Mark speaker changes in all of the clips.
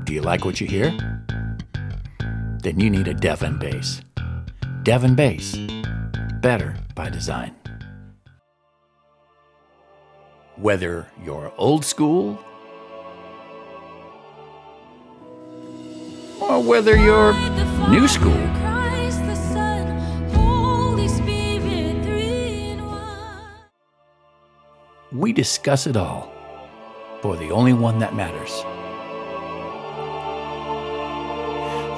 Speaker 1: Do you like what you hear? Then you need a Devon bass. Devon bass. Better by design. Whether you're old school or whether you're new school, we discuss it all for the only one that matters.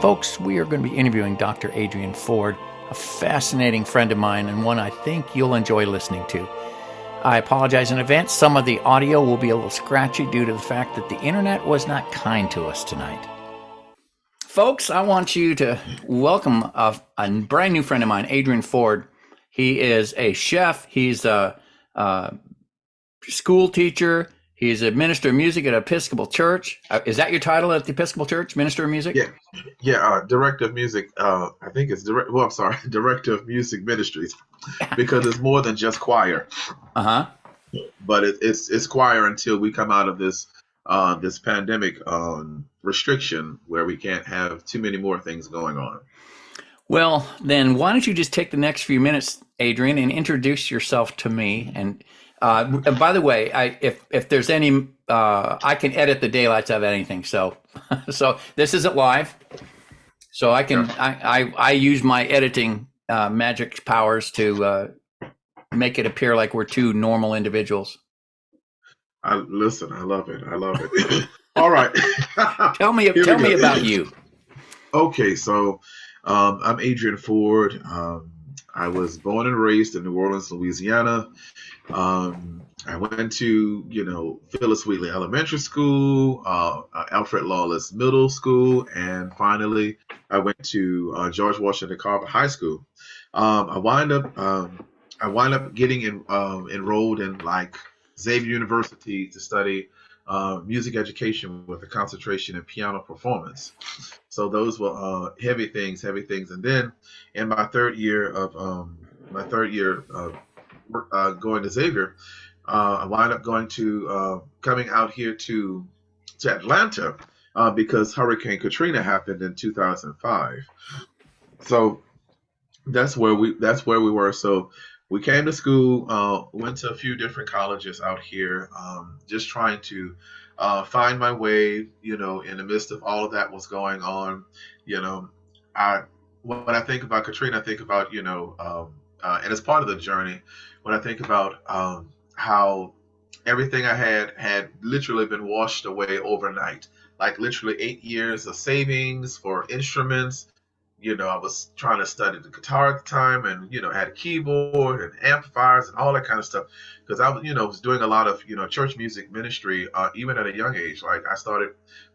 Speaker 1: Folks, we are going to be interviewing Dr. Adrian Ford, a fascinating friend of mine and one I think you'll enjoy listening to. I apologize in advance. Some of the audio will be a little scratchy due to the fact that the internet was not kind to us tonight. Folks, I want you to welcome a brand new friend of mine, Adrian Ford. He is a chef. He's a school teacher. He's a minister of music at Episcopal Church. Is that your title at the Episcopal Church, minister of music?
Speaker 2: Yeah. Director of music. I think it's director of music ministries, because it's more than just choir. But it's choir until we come out of this pandemic restriction where we can't have too many more things going on.
Speaker 1: Well, then why don't you just take the next few minutes, Adrian, and introduce yourself to me. And by the way, if there's any, I can edit the daylights out of anything. So this isn't live. So I can, I use my editing magic powers to make it appear like we're two normal individuals.
Speaker 2: I love it. All right.
Speaker 1: Tell me about you.
Speaker 2: Okay. So, I'm Adrian Ford. I was born and raised in New Orleans, Louisiana. I went to, Phyllis Wheatley Elementary School, Alfred Lawless Middle School, and finally I went to George Washington Carver High School. I wind up getting enrolled in Xavier University to study music education with a concentration in piano performance. So those were heavy things. And then in my third year going to Xavier, I wound up coming out here to Atlanta because Hurricane Katrina happened in 2005. So that's where we were. So we came to school, went to a few different colleges out here, just trying to find my way, in the midst of all of that was going on. When I think about Katrina, I think about, and it's part of the journey, when I think about how everything I had literally been washed away overnight, like literally 8 years of savings for instruments. I was trying to study the guitar at the time, and had a keyboard and amplifiers and all that kind of stuff, because I was doing a lot of church music ministry even at a young age. Like I started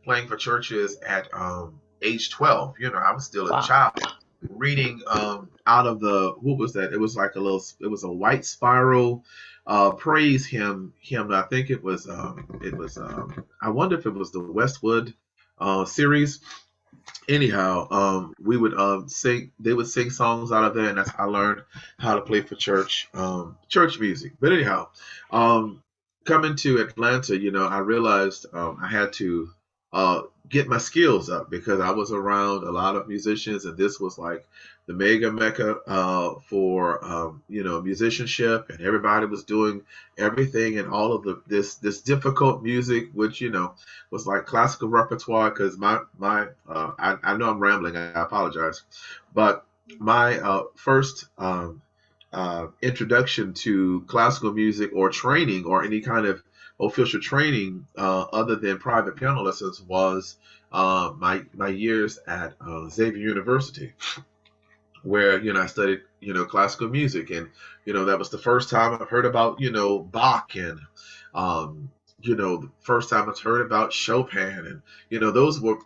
Speaker 2: playing for churches at age 12. I was still a child, reading out of what was that? It was a white spiral praise hymn. I think it was I wonder if it was the Westwood series. Anyhow, we would they would sing songs out of there, and that's how I learned how to play for church music. But anyhow, coming to Atlanta, I realized I had to get my skills up, because I was around a lot of musicians, and this was like the mega mecca for musicianship, and everybody was doing everything and all of this difficult music, which was like classical repertoire. Because I know I'm rambling, I apologize, but my first introduction to classical music or training or any kind of official training other than private piano lessons was my years at Xavier University, where I studied classical music, and that was the first time I've heard about Bach, and the first time I've heard about Chopin, and those were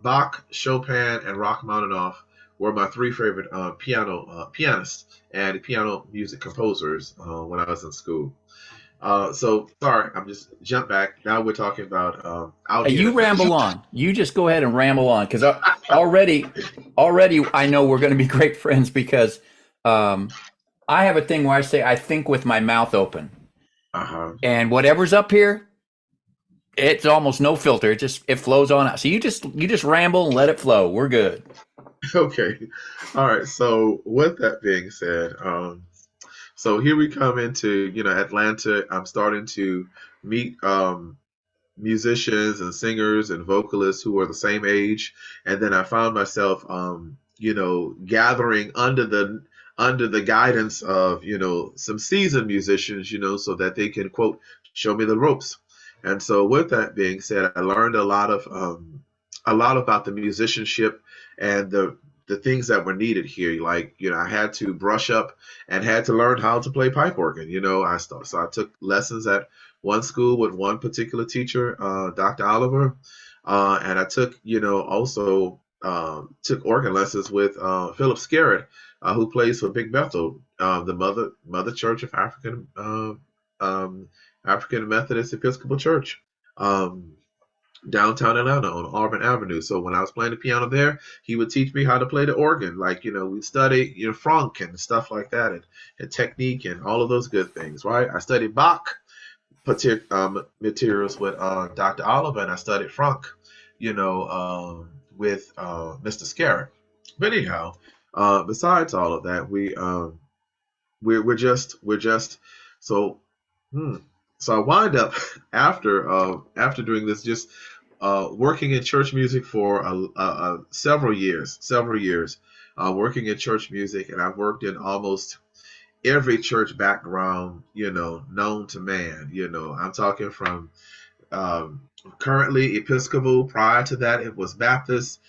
Speaker 2: Bach, Chopin, and Rachmaninoff were my three favorite pianists and piano music composers when I was in school. So sorry, I'm just jump back. Now we're talking about
Speaker 1: out here. You ramble on. You just go ahead and ramble on, because already I know we're going to be great friends, because I have a thing where I say I think with my mouth open, and whatever's up here It's almost no filter. It flows on out. So you just ramble and let it flow. We're good.
Speaker 2: Okay. All right. So with that being said, so here we come into, Atlanta. I'm starting to meet musicians and singers and vocalists who are the same age, and then I found myself, gathering under the guidance of, some seasoned musicians, so that they can quote show me the ropes. And so with that being said, I learned a lot about the musicianship and the things that were needed here. Like, I had to brush up and had to learn how to play pipe organ. So I took lessons at one school with one particular teacher, Dr. Oliver, and I took, also took organ lessons with Philip Scarrett, who plays for Big Bethel, the Mother Church of um, African Methodist Episcopal Church. Um, Downtown Atlanta on Auburn Avenue. So when I was playing the piano there, he would teach me how to play the organ. Like, we'd study, Franck and stuff like that, and technique and all of those good things, right? I studied Bach materials with Dr. Oliver, and I studied Franck, with Mr. Scarrett. But anyhow, besides all of that, we're just so. Hmm. So I wind up after doing this, just working in church music for several years, working in church music, and I've worked in almost every church background, known to man. I'm talking from um, currently Episcopal. Prior to that, it was Baptist.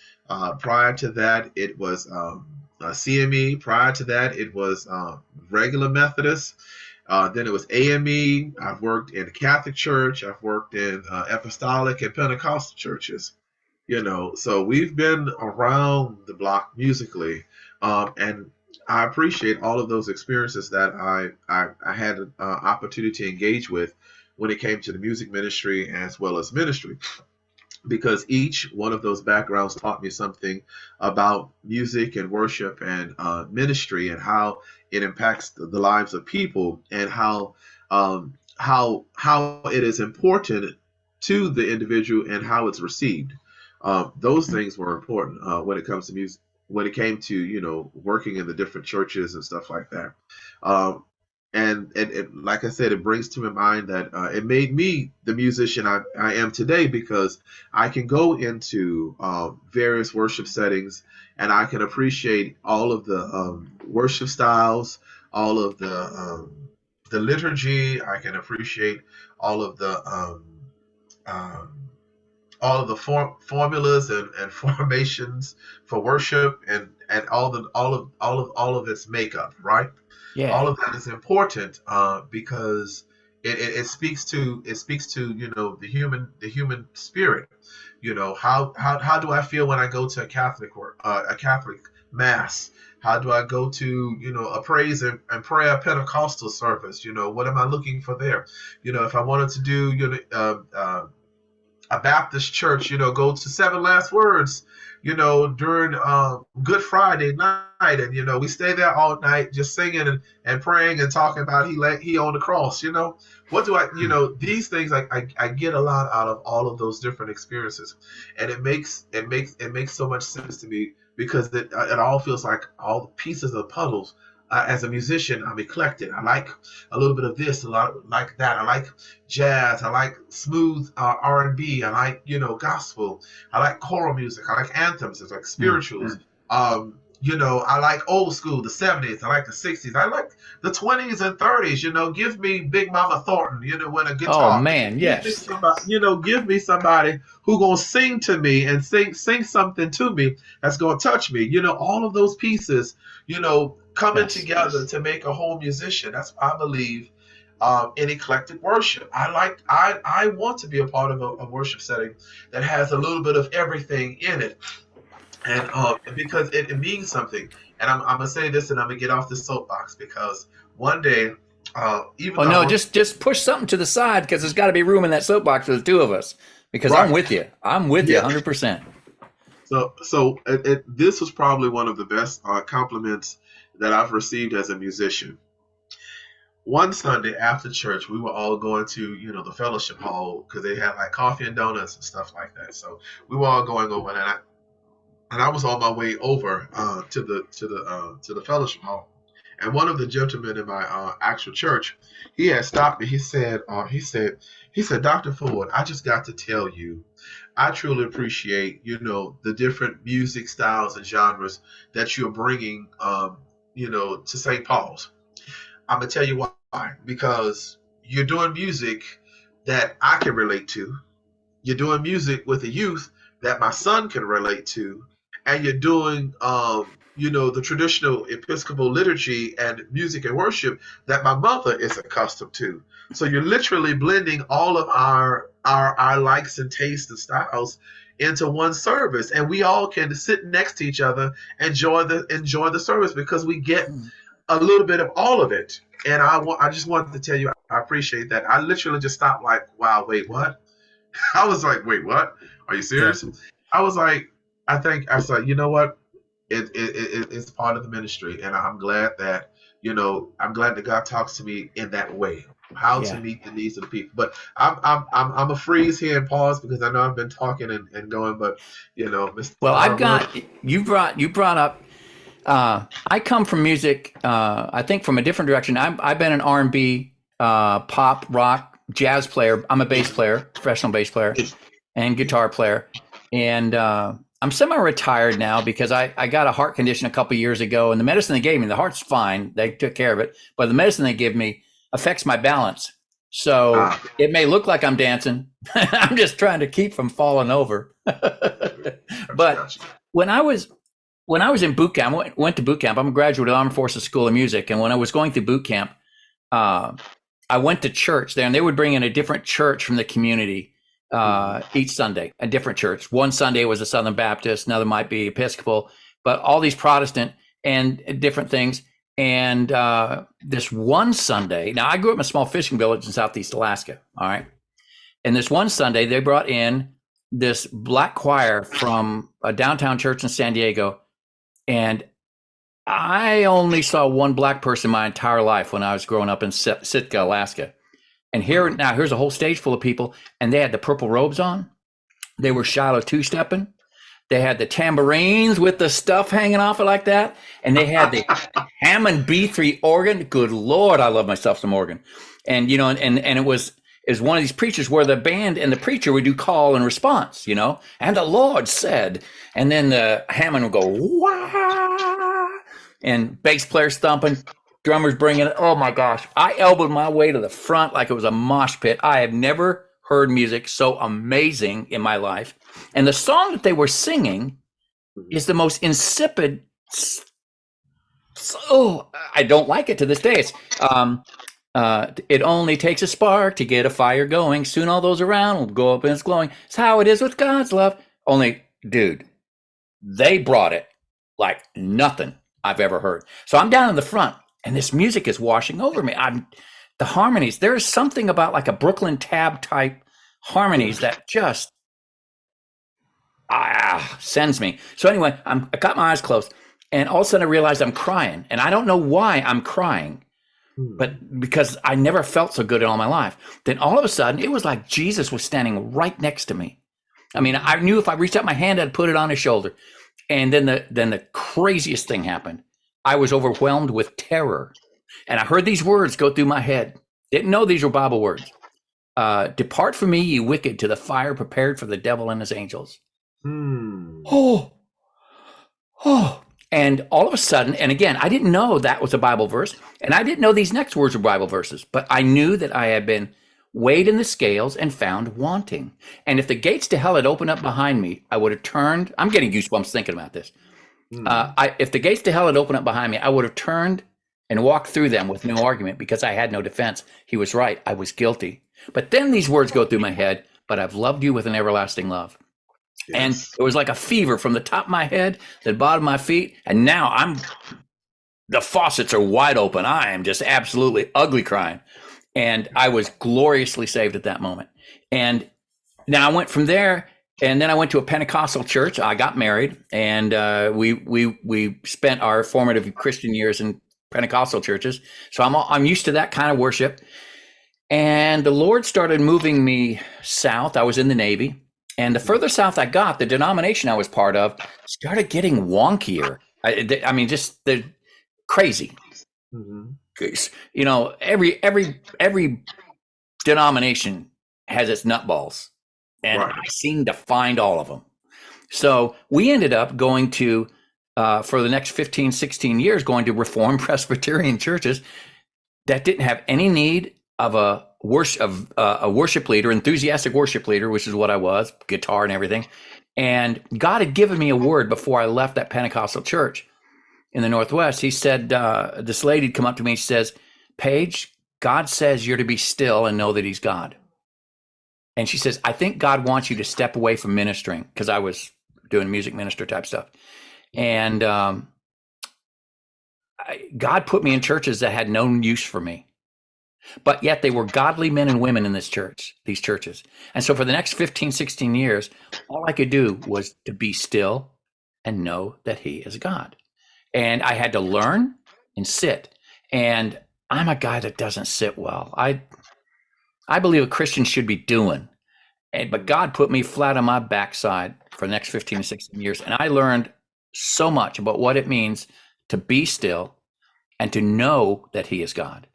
Speaker 2: Prior to that, it was CME. Prior to that, it was regular Methodist. Then it was AME. I've worked in the Catholic Church. I've worked in Apostolic and Pentecostal churches. So we've been around the block musically, and I appreciate all of those experiences that I had an opportunity to engage with when it came to the music ministry as well as ministry, because each one of those backgrounds taught me something about music and worship and ministry, and how it impacts the lives of people, and how it is important to the individual and how it's received. Those things were important when it comes to music. When it came to working in the different churches and stuff like that. Um, and like I said, it brings to my mind that it made me the musician I am today, because I can go into various worship settings, and I can appreciate all of the worship styles, all of the liturgy. I can appreciate all of the um, formulas and formations for worship, and all of its makeup, right?
Speaker 1: Yeah.
Speaker 2: All of that is important because it speaks to the human spirit. How do I feel when I go to a Catholic mass? How do I go to a praise and prayer Pentecostal service? What am I looking for there? If I wanted to do a Baptist church, go to Seven Last Words, during Good Friday night, and we stay there all night just singing and praying and talking about he on the cross. What do these things, I get a lot out of all of those different experiences, and it makes so much sense to me, because it all feels like all the pieces of puzzles. As a musician, I'm eclectic. I like a little bit of this, a lot like that. I like jazz. I like smooth R&B. I like gospel. I like choral music. I like anthems. It's like spirituals. I like old school, the 70s. I like the 60s. I like the 20s and 30s. Give me Big Mama Thornton. With a
Speaker 1: Oh
Speaker 2: guitar.
Speaker 1: man,
Speaker 2: Give me
Speaker 1: yes.
Speaker 2: somebody. Give me somebody who gonna sing to me and sing something to me that's gonna touch me. All of those pieces. Coming
Speaker 1: Yes.
Speaker 2: together to make a whole musician. That's I believe in eclectic worship. I want to be a part of a worship setting that has a little bit of everything in it, and because it means something. And I'm gonna say this, and I'm gonna get off this soapbox, because one day, even
Speaker 1: Oh
Speaker 2: though I
Speaker 1: no,
Speaker 2: work
Speaker 1: just push something to the side, because there's got to be room in that soapbox for the two of us. Because I'm
Speaker 2: right,
Speaker 1: with you. I'm with you
Speaker 2: yeah.
Speaker 1: 100%.
Speaker 2: So this was probably one of the best compliments that I've received as a musician. one Sunday after church, we were all going to, the fellowship hall because they had like coffee and donuts and stuff like that. So we were all going over, and I was on my way over to the fellowship hall, and one of the gentlemen in my actual church, he had stopped me. He said, Dr. Ford, I just got to tell you, I truly appreciate, the different music styles and genres that you're bringing, to St. Paul's. I'm gonna tell you why. Because you're doing music that I can relate to. You're doing music with the youth that my son can relate to, and you're doing, the traditional Episcopal liturgy and music and worship that my mother is accustomed to. So you're literally blending all of our likes and tastes and styles into one service, and we all can sit next to each other, enjoy the service because we get a little bit of all of it. And I just wanted to tell you, I appreciate that. I literally just stopped like, wow, wait, what? I was like, wait, what? Are you
Speaker 1: Yeah.
Speaker 2: serious? I was like, I was like, you know what? It's part of the ministry, and I'm glad that God talks to me in that way, how to
Speaker 1: Yeah.
Speaker 2: meet the needs of the people. But I'm a freeze here and pause because I know I've been talking and going, but Mr.
Speaker 1: Well, I've
Speaker 2: Harwood.
Speaker 1: got you brought up. I come from music. I think from a different direction. I've been an R&B, pop, rock, jazz player. I'm a bass player, professional bass player, and guitar player. And I'm semi-retired now because I got a heart condition a couple years ago, and the medicine they gave me, the heart's fine. They took care of it, but the medicine they give me affects my balance. So
Speaker 2: Ah,
Speaker 1: it may look like I'm dancing. I'm just trying to keep from falling over.
Speaker 2: gotcha,
Speaker 1: But
Speaker 2: gotcha.
Speaker 1: when I was when I was in boot camp, went to boot camp. I'm a graduate of the Armed Forces School of Music, and when I was going through boot camp, uh, I went to church there, and they would bring in a different church from the community
Speaker 2: Mhm.
Speaker 1: each Sunday, a different church. One Sunday was a Southern Baptist, another might be Episcopal, but all these Protestant and different things. And this one Sunday, now I grew up in a small fishing village in Southeast Alaska. All right, and this one Sunday, they brought in this black choir from a downtown church in San Diego, and I only saw one black person my entire life when I was growing up in Sitka, Alaska. And
Speaker 2: Uh-huh.
Speaker 1: here's a whole stage full of people, and they had the purple robes on. They were Shiloh two-stepping. They had the tambourines with the stuff hanging off it like that, and they had the Hammond B3 organ. Good Lord, I love myself some organ. And and it was is one of these preachers where the band and the preacher would do call and response, and the Lord said, and then the Hammond would go wah, and bass player thumping, drummers bringing it. Oh my gosh, I elbowed my way to the front like it was a mosh pit. I have never heard music so amazing in my life, and the song that they were singing
Speaker 2: Mhm.
Speaker 1: is the most insipid. So I don't like it to this day. It only takes a spark to get a fire going. Soon all those around will go up and it's glowing. It's how it is with God's love. Only, dude, they brought it like nothing I've ever heard. So I'm down in the front, and this music is washing over me. The harmonies. There is something about like a Brooklyn Tab type harmonies that just sends me. So anyway, I got my eyes closed, and all of a sudden I realized I'm crying, and I don't know why I'm crying,
Speaker 2: Hmm.
Speaker 1: but because I never felt so good in all my life. Then all of a sudden, it was like Jesus was standing right next to me. I mean,
Speaker 2: Hmm.
Speaker 1: I knew if I reached out my hand, I'd put it on his shoulder. And then the craziest thing happened. I was overwhelmed with terror, and I heard these words go through my head. Didn't know these were Bible words. Depart from me, ye wicked, to the fire prepared for the devil and his angels.
Speaker 2: Hmm.
Speaker 1: Oh, oh. And all of a sudden, and again, I didn't know that was a Bible verse, and I didn't know these next words were Bible verses, but I knew that I had been weighed in the scales and found wanting. And if the gates to hell had opened up behind me, I would have turned. I'm getting goosebumps thinking about this.
Speaker 2: Hmm.
Speaker 1: If the gates to hell had opened up behind me, I would have turned and walked through them with no argument because I had no defense. He was right. I was guilty. But then these words go through my head, but I've loved you with an everlasting love. And
Speaker 2: Yes.
Speaker 1: it was like a fever from the top of my head to the bottom of my feet. And now the faucets are wide open. I am just absolutely ugly crying. And I was gloriously saved at that moment. And now I went from there, and then I went to a Pentecostal church. I got married, and we spent our formative Christian years in Pentecostal churches. So I'm used to that kind of worship. And the Lord started moving me south. I was in the Navy. And the further south I got, the denomination I was part of started getting wonkier. I mean, just they're crazy.
Speaker 2: Mm-hmm.
Speaker 1: You know, every denomination has its nutballs, and
Speaker 2: Right.
Speaker 1: I seem to find all of them. So we ended up going to, for the next 15, 16 years, going to Reformed Presbyterian churches that didn't have any need of a worship leader, enthusiastic worship leader, which is what I was, guitar and everything. And God had given me a word before I left that Pentecostal church in the Northwest. He said, this lady would come up to me and she says, Paige, God says you're to be still and know that he's God. And she says, I think God wants you to step away from ministering, because I was doing music minister type stuff. And God put me in churches that had no use for me. But yet they were godly men and women in these churches. And so for the next 15, 16 years, all I could do was to be still and know that he is God. And I had to learn and sit. And I'm a guy that doesn't sit well. I believe a Christian should be doing. But God put me flat on my backside for the next 15 to 16 years. And I learned so much about what it means to be still and to know that he is God.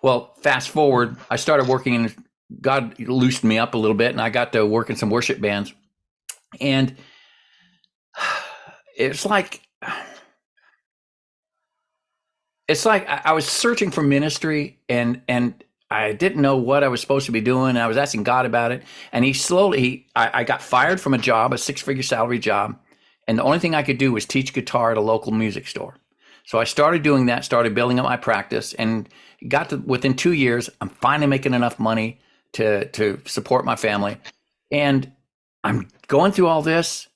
Speaker 1: Well, fast forward, I started working and God loosened me up a little bit, and I got to work in some worship bands. And it's like I was searching for ministry, and I didn't know what I was supposed to be doing. I was asking God about it, and I got fired from a job, a 6-figure salary job, and the only thing I could do was teach guitar at a local music store. So I started doing that, started building up my practice, and got to within 2 years, I'm finally making enough money to support my family. And I'm going through all this,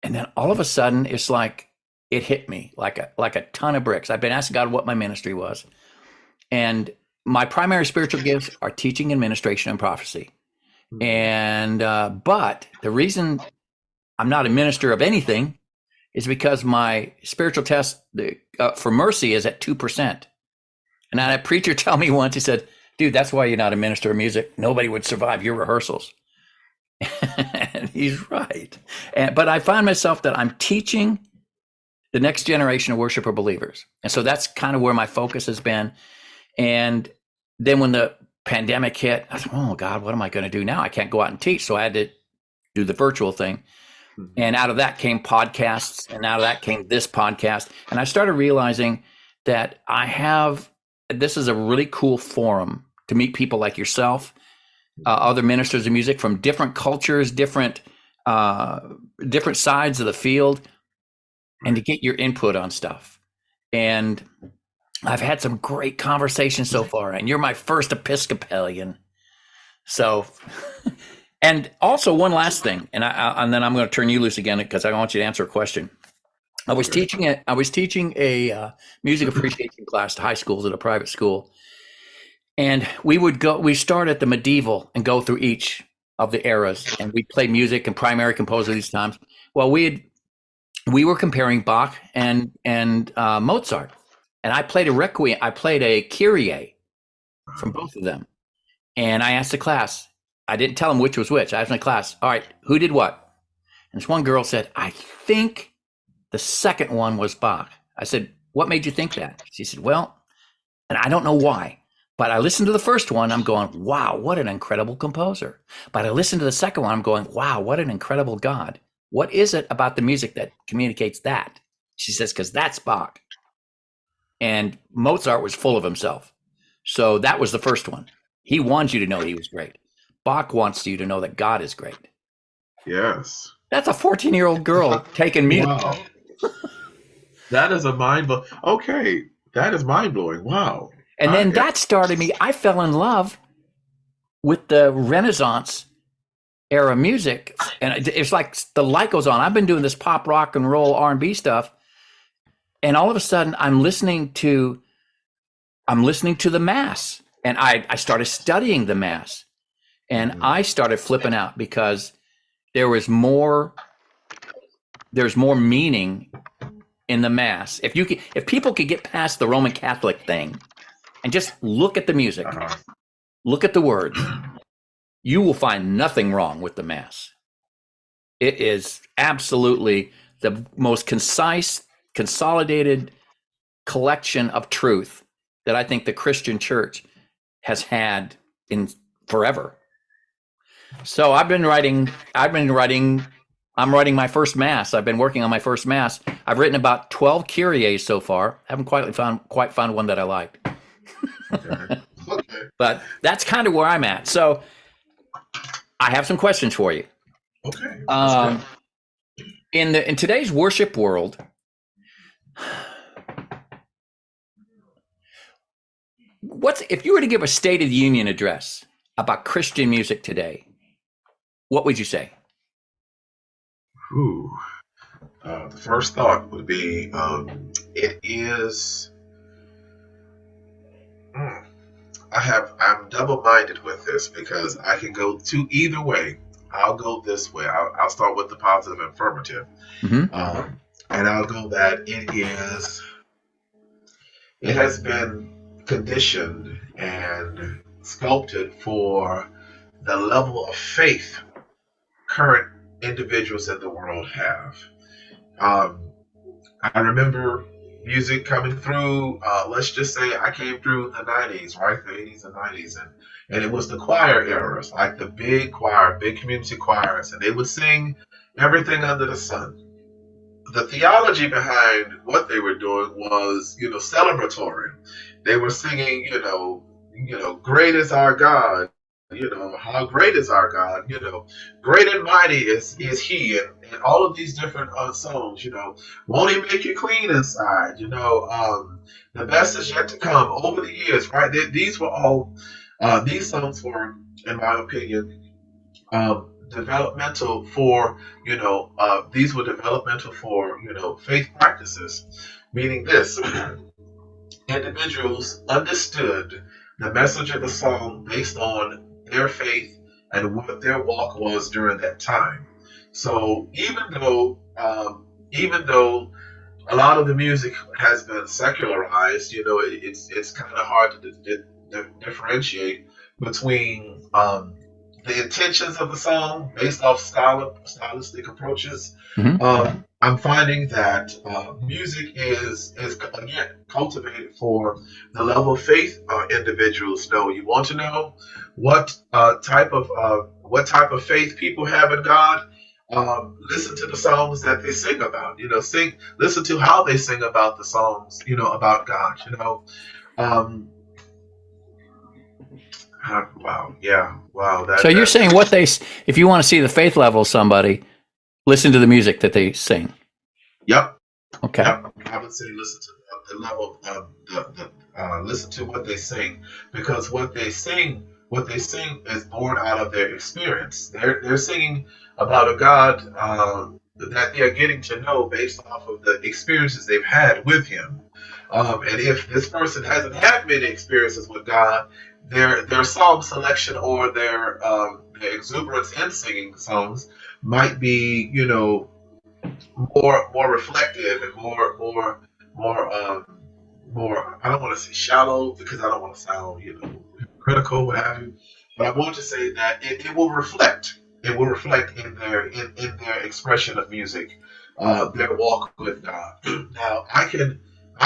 Speaker 1: and then all of a sudden, it's like it hit me like a ton of bricks. I've been asking God what my ministry was, and my primary spiritual gifts are teaching, administration, and prophecy. And but the reason I'm not a minister of anything is because my spiritual test for mercy is at 2%. And I had a preacher tell me once, he said, dude, that's why you're not a minister of music. Nobody would survive your rehearsals. And he's right. But I find myself that I'm teaching the next generation of worshiper believers. And so that's kind of where my focus has been. And then when the pandemic hit, I thought, oh God, what am I going to do now? I can't go out and teach. So I had to do the virtual thing. And out of that came podcasts, and out of that came this podcast. And I started realizing that this is a really cool forum to meet people like yourself, other ministers of music from different cultures, different sides of the field, and to get your input on stuff. And I've had some great conversations so far, and you're my first Episcopalian. So... And also one last thing, and then I'm going to turn you loose again because I want you to answer a question. I was teaching a music appreciation class to high schools at a private school, and we start at the medieval and go through each of the eras, and we play music and primary composer these times. Well, we were comparing Bach and Mozart, and I played a requiem, I played a Kyrie from both of them, and I asked the class. I didn't tell them which was which. I asked my class, all right, who did what? And this one girl said, I think the second one was Bach. I said, what made you think that? She said, well, and I don't know why, but I listened to the first one. I'm going, wow, what an incredible composer. But I listened to the second one. I'm going, wow, what an incredible God. What is it about the music that communicates that? She says, because that's Bach. And Mozart was full of himself. So that was the first one. He wants you to know he was great. Bach wants you to know that God is great.
Speaker 2: Yes.
Speaker 1: That's a 14-year-old girl taking me.
Speaker 2: Wow. That is a mind-blowing. Okay. That is mind-blowing. Wow.
Speaker 1: And then that started me. I fell in love with the Renaissance era music. And it's like the light goes on. I've been doing this pop, rock and roll, R&B stuff. And all of a sudden I'm listening to the Mass. And I started studying the Mass. And I started flipping out because there's more meaning in the Mass, if people could get past the Roman Catholic thing and just look at the music,
Speaker 2: Uh-huh.
Speaker 1: look at the words, you will find nothing wrong with the Mass. It is absolutely the most concise, consolidated collection of truth that I think the Christian church has had in forever. So I'm writing my first Mass. I've been working on my first Mass. I've written about 12 Kyries so far. Haven't quite found one that I liked.
Speaker 2: Okay. Okay.
Speaker 1: But that's kind of where I'm at. So I have some questions for you.
Speaker 2: Okay. Let's go.
Speaker 1: In today's worship world, if you were to give a State of the Union address about Christian music today, what would you say?
Speaker 2: Ooh. The first thought would be it is. I'm double-minded with this because I can go to either way. I'll go this way. I'll start with the positive and affirmative.
Speaker 1: Mm-hmm.
Speaker 2: And I'll go that it has been conditioned and sculpted for the level of faith current individuals in the world have. I remember music coming through. Let's just say I came through the 90s, right? The 80s and 90s. And it was the choir eras, like the big choir, big community choirs, and they would sing everything under the sun. The theology behind what they were doing was, celebratory. They were singing, great is our God. How great is our God? Great and mighty is He, and all of these different songs. Won't He make you clean inside? The best is yet to come. Over the years, right? These were all these songs were, in my opinion, developmental for these were developmental for faith practices, meaning this. Individuals understood the message of the song based on their faith and what their walk was during that time. So even though a lot of the music has been secularized, it's kind of hard to differentiate between the intentions of the song based off stylistic approaches.
Speaker 1: Mm-hmm.
Speaker 2: I'm finding that music is again cultivated for the level of faith individuals know. You want to know what type of faith people have in God. Listen to the songs that they sing about. Listen to how they sing about the songs. About God. Um, wow. Yeah. Wow.
Speaker 1: So you're saying if you want to see the faith level of somebody, listen to the music that they sing.
Speaker 2: Yep.
Speaker 1: Okay.
Speaker 2: Yep. I would say listen to the level of listen to what they sing, because what they sing is born out of their experience. They're singing about a God that they are getting to know based off of the experiences they've had with Him. And if this person hasn't had many experiences with God, their song selection or their exuberance in singing songs might be, more reflective and more. I don't want to say shallow because I don't want to sound critical, what have you. But I want to say that it will reflect. It will reflect in their expression of music, their walk with God. Now I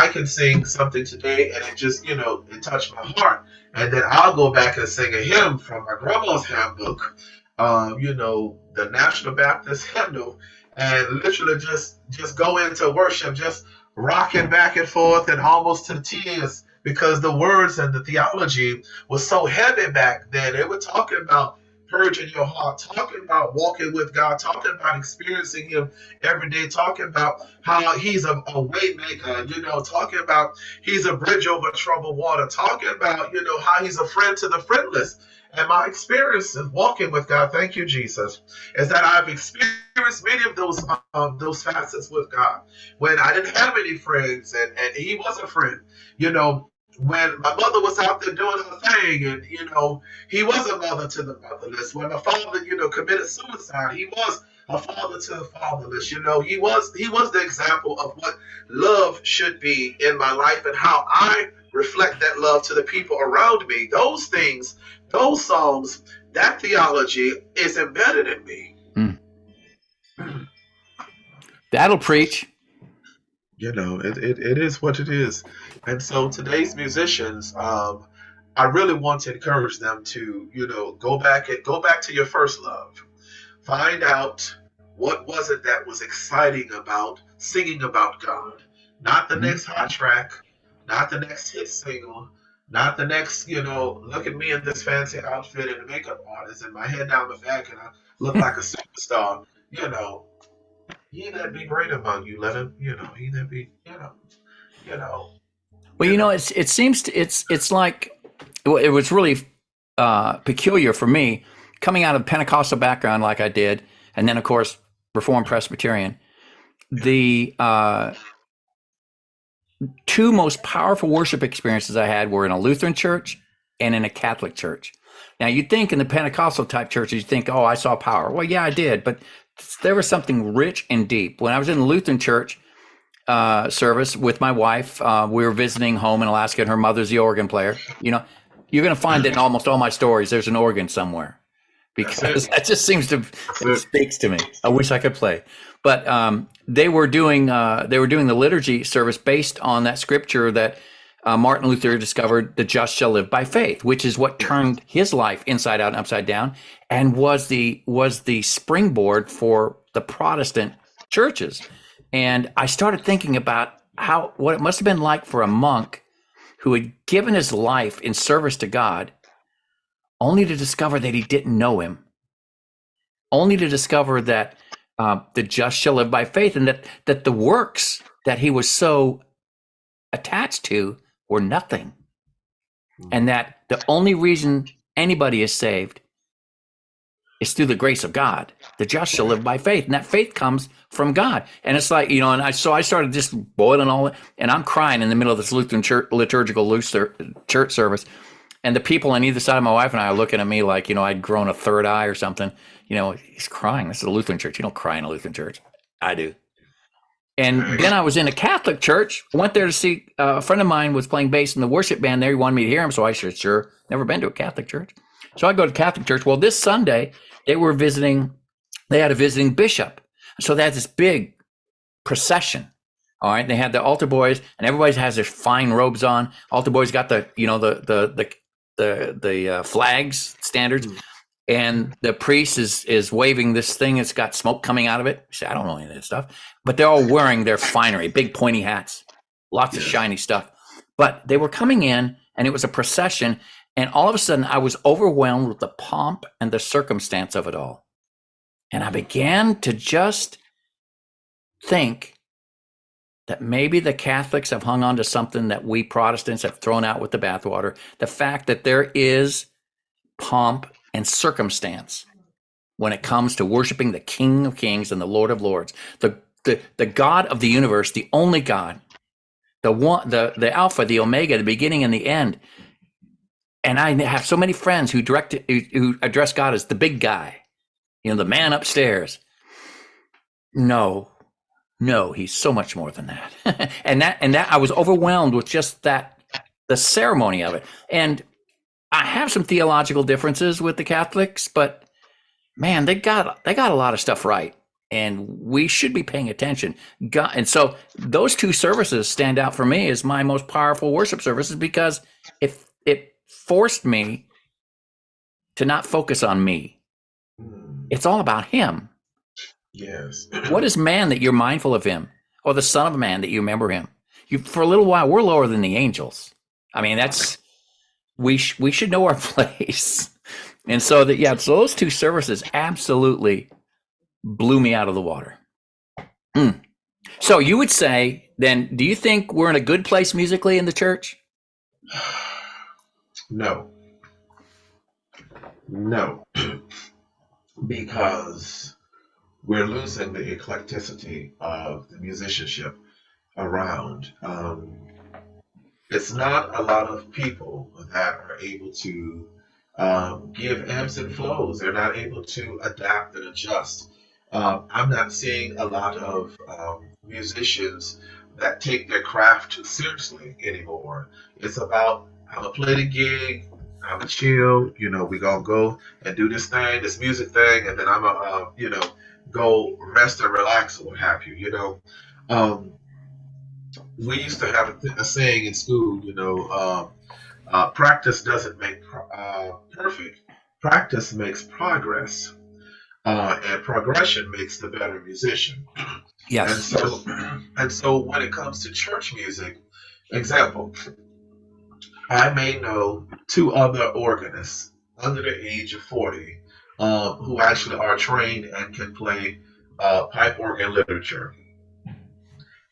Speaker 2: can sing something today and it just it touched my heart, and then I'll go back and sing a hymn from my grandma's handbook, the National Baptist hymnal, and literally just go into worship, just rocking back and forth and almost to tears, because the words and the theology was so heavy back then. They were talking about purging your heart, talking about walking with God, talking about experiencing Him every day, talking about how He's a way maker, talking about He's a bridge over troubled water, talking about, how He's a friend to the friendless. And my experience in walking with God, thank you, Jesus, is that I've experienced many of those facets with God. When I didn't have any friends, and He was a friend, when my mother was out there doing her thing, and He was a mother to the motherless. When my father, committed suicide, He was a father to the fatherless. He was the example of what love should be in my life and how I reflect that love to the people around me. Those things, those songs, that theology is embedded in me.
Speaker 1: Mm. That'll preach.
Speaker 2: It is what it is. And so today's musicians, I really want to encourage them to, go back to your first love. Find out what was it that was exciting about singing about God. Not the next hot track, not the next hit single, not the next, look at me in this fancy outfit and a makeup artist and my head down the back and I look like a superstar. You know, he that be great among you, let him, he that be, you know, you
Speaker 1: Well,
Speaker 2: know.
Speaker 1: it seems to, it's like, well, it was really peculiar for me coming out of Pentecostal background like I did, and then of course Reformed Presbyterian. The two most powerful worship experiences I had were in a Lutheran church and in a Catholic church. Now, you'd think in the Pentecostal type churches, you think, oh, I saw power. Well, yeah, I did, but there was something rich and deep. When I was in the Lutheran church service with my wife, we were visiting home in Alaska, and her mother's the organ player. You're going to find that in almost all my stories, there's an organ somewhere
Speaker 2: That's it.
Speaker 1: because that just seems to
Speaker 2: That's
Speaker 1: it
Speaker 2: it.
Speaker 1: speaks to me. I wish I could play, but they were doing the liturgy service based on that scripture that Martin Luther discovered: "The just shall live by faith," which is what turned his life inside out and upside down, and was the springboard for the Protestant churches. And I started thinking about what it must have been like for a monk who had given his life in service to God, only to discover that he didn't know him, only to discover that the just shall live by faith, and that the works that he was so attached to were nothing, and that the only reason anybody is saved is through the grace of God. The just shall live by faith, and that faith comes from God. And it's like, and I started just boiling all it, and I'm crying in the middle of this Lutheran liturgical church service. And the people on either side of my wife and I are looking at me like, I'd grown a third eye or something. He's crying. This is a Lutheran church. You don't cry in a Lutheran church. I do. And then I was in a Catholic church. I went there to see a friend of mine was playing bass in the worship band there. He wanted me to hear him. So I said, sure. Never been to a Catholic church. So I go to Catholic church. Well, this Sunday, they had a visiting bishop. So they had this big procession. All right. They had the altar boys, and everybody has their fine robes on. Altar boys got the flags, standards, and the priest is waving this thing that's got smoke coming out of it. I said, I don't know any of that stuff, but they're all wearing their finery, big pointy hats, lots of shiny stuff. But they were coming in, and it was a procession, and all of a sudden I was overwhelmed with the pomp and the circumstance of it all. And I began to just think that maybe the Catholics have hung on to something that we Protestants have thrown out with the bathwater. The fact that there is pomp and circumstance when it comes to worshiping the King of Kings and the Lord of Lords, the God of the universe, the only God, the Alpha, the Omega, the beginning and the end. And I have so many friends who address God as the big guy, the man upstairs. No, he's so much more than that. and that I was overwhelmed with just that, the ceremony of it. And I have some theological differences with the Catholics, but man, they got a lot of stuff right, and we should be paying attention. And so those two services stand out for me as my most powerful worship services, because it forced me to not focus on me. It's all about him.
Speaker 2: Yes.
Speaker 1: What is man that you're mindful of him, or the Son of Man that you remember him? For a little while, we're lower than the angels. I mean, we should know our place. And so so those two services absolutely blew me out of the water. So you would say then, do you think we're in a good place musically in the church?
Speaker 2: No. Because we're losing the eclecticity of the musicianship around. It's not a lot of people that are able to give ebbs and flows. They're not able to adapt and adjust. I'm not seeing a lot of musicians that take their craft seriously anymore. It's about, I'm gonna play the gig, I'm gonna chill, we gonna go and do this thing, this music thing, and then I'm gonna, go rest and relax or what have you. Um, we used to have a saying in school, practice doesn't make perfect. Practice makes progress, and progression makes the better musician. And
Speaker 1: Yes.
Speaker 2: so, and so, when it comes to church music, example, I may know two other organists under the age of 40, who actually are trained and can play pipe organ literature.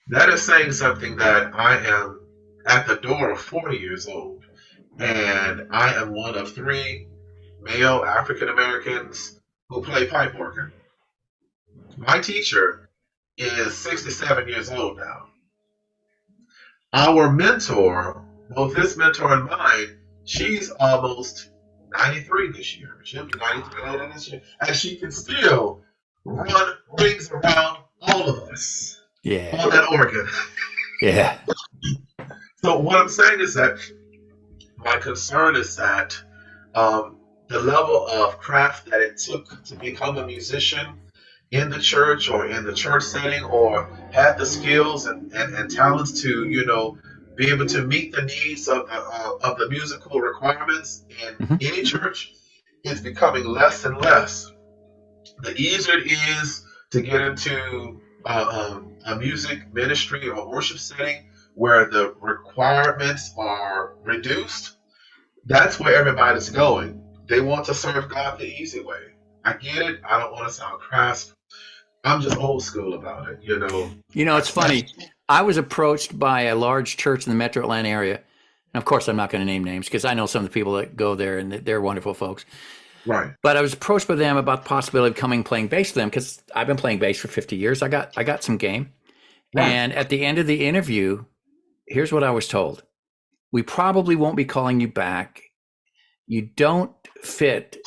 Speaker 2: That is saying something, that I am at the door of 40 years old, and I am one of three male African Americans who play pipe organ. My teacher is 67 years old now. Our mentor, both his mentor and mine, she's almost 93 this year. She'll be 93 later this year. And she can still run rings around all of us
Speaker 1: Yeah.
Speaker 2: on that organ.
Speaker 1: Yeah.
Speaker 2: So what I'm saying is that my concern is that, the level of craft that it took to become a musician in the church or in the church setting, or had the skills and talents to, be able to meet the needs of the musical requirements in
Speaker 1: Hmm.
Speaker 2: any church, is becoming less and less. The easier it is to get into a music ministry or worship setting where the requirements are reduced, that's where everybody's going. They want to serve God the easy way. I get it. I don't want to sound crass. I'm just old school about it.
Speaker 1: It's funny. I was approached by a large church in the metro Atlanta area. And of course, I'm not going to name names because I know some of the people that go there and they're wonderful folks.
Speaker 2: Right.
Speaker 1: But I was approached by them about the possibility of coming playing bass for them because I've been playing bass for 50 years. I got some game.
Speaker 2: Right.
Speaker 1: And at the end of the interview, here's what I was told. We probably won't be calling you back. You don't fit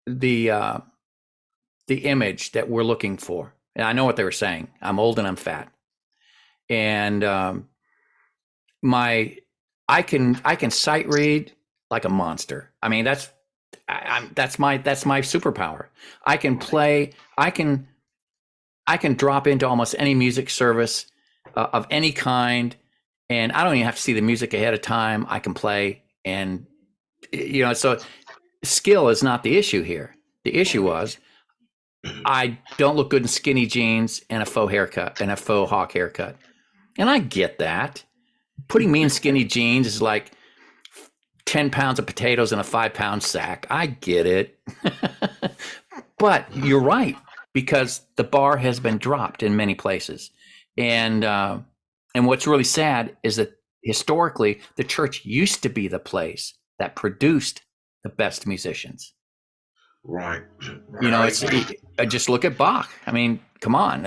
Speaker 1: the image that we're looking for. And I know what they were saying. I'm old and I'm fat. And my I can sight read like a monster. I mean, that's my superpower. I can play. I can drop into almost any music service of any kind, and I don't even have to see the music ahead of time. I can play, and so skill is not the issue here. The issue was I don't look good in skinny jeans and a faux haircut and a faux hawk haircut, and I get that. Putting me in skinny jeans is like 10 pounds of potatoes in a 5-pound sack. I get it. But you're right, because the bar has been dropped in many places. And what's really sad is that historically, the church used to be the place that produced the best musicians.
Speaker 2: Right.
Speaker 1: It's just look at Bach. I mean, come on,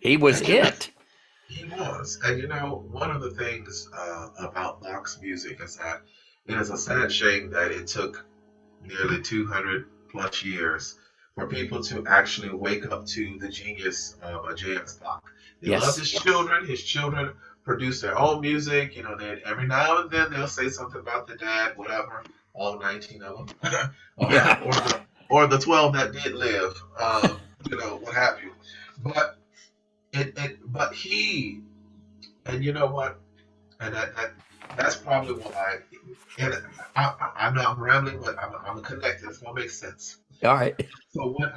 Speaker 1: he was it.
Speaker 2: He was. And one of the things about Bach's music is that it is a sad shame that it took nearly 200 plus years for people to actually wake up to the genius of a J.S. Bach. They love
Speaker 1: Yes.
Speaker 2: his children. His children produce their own music. They, every now and then they'll say something about the dad, whatever, all 19 of them, or,
Speaker 1: Yeah.
Speaker 2: or the 12 that did live, what have you. But but he, and you know what? And that's probably why. And I'm not rambling, but I'm connected. It's gonna make sense.
Speaker 1: All right.
Speaker 2: So when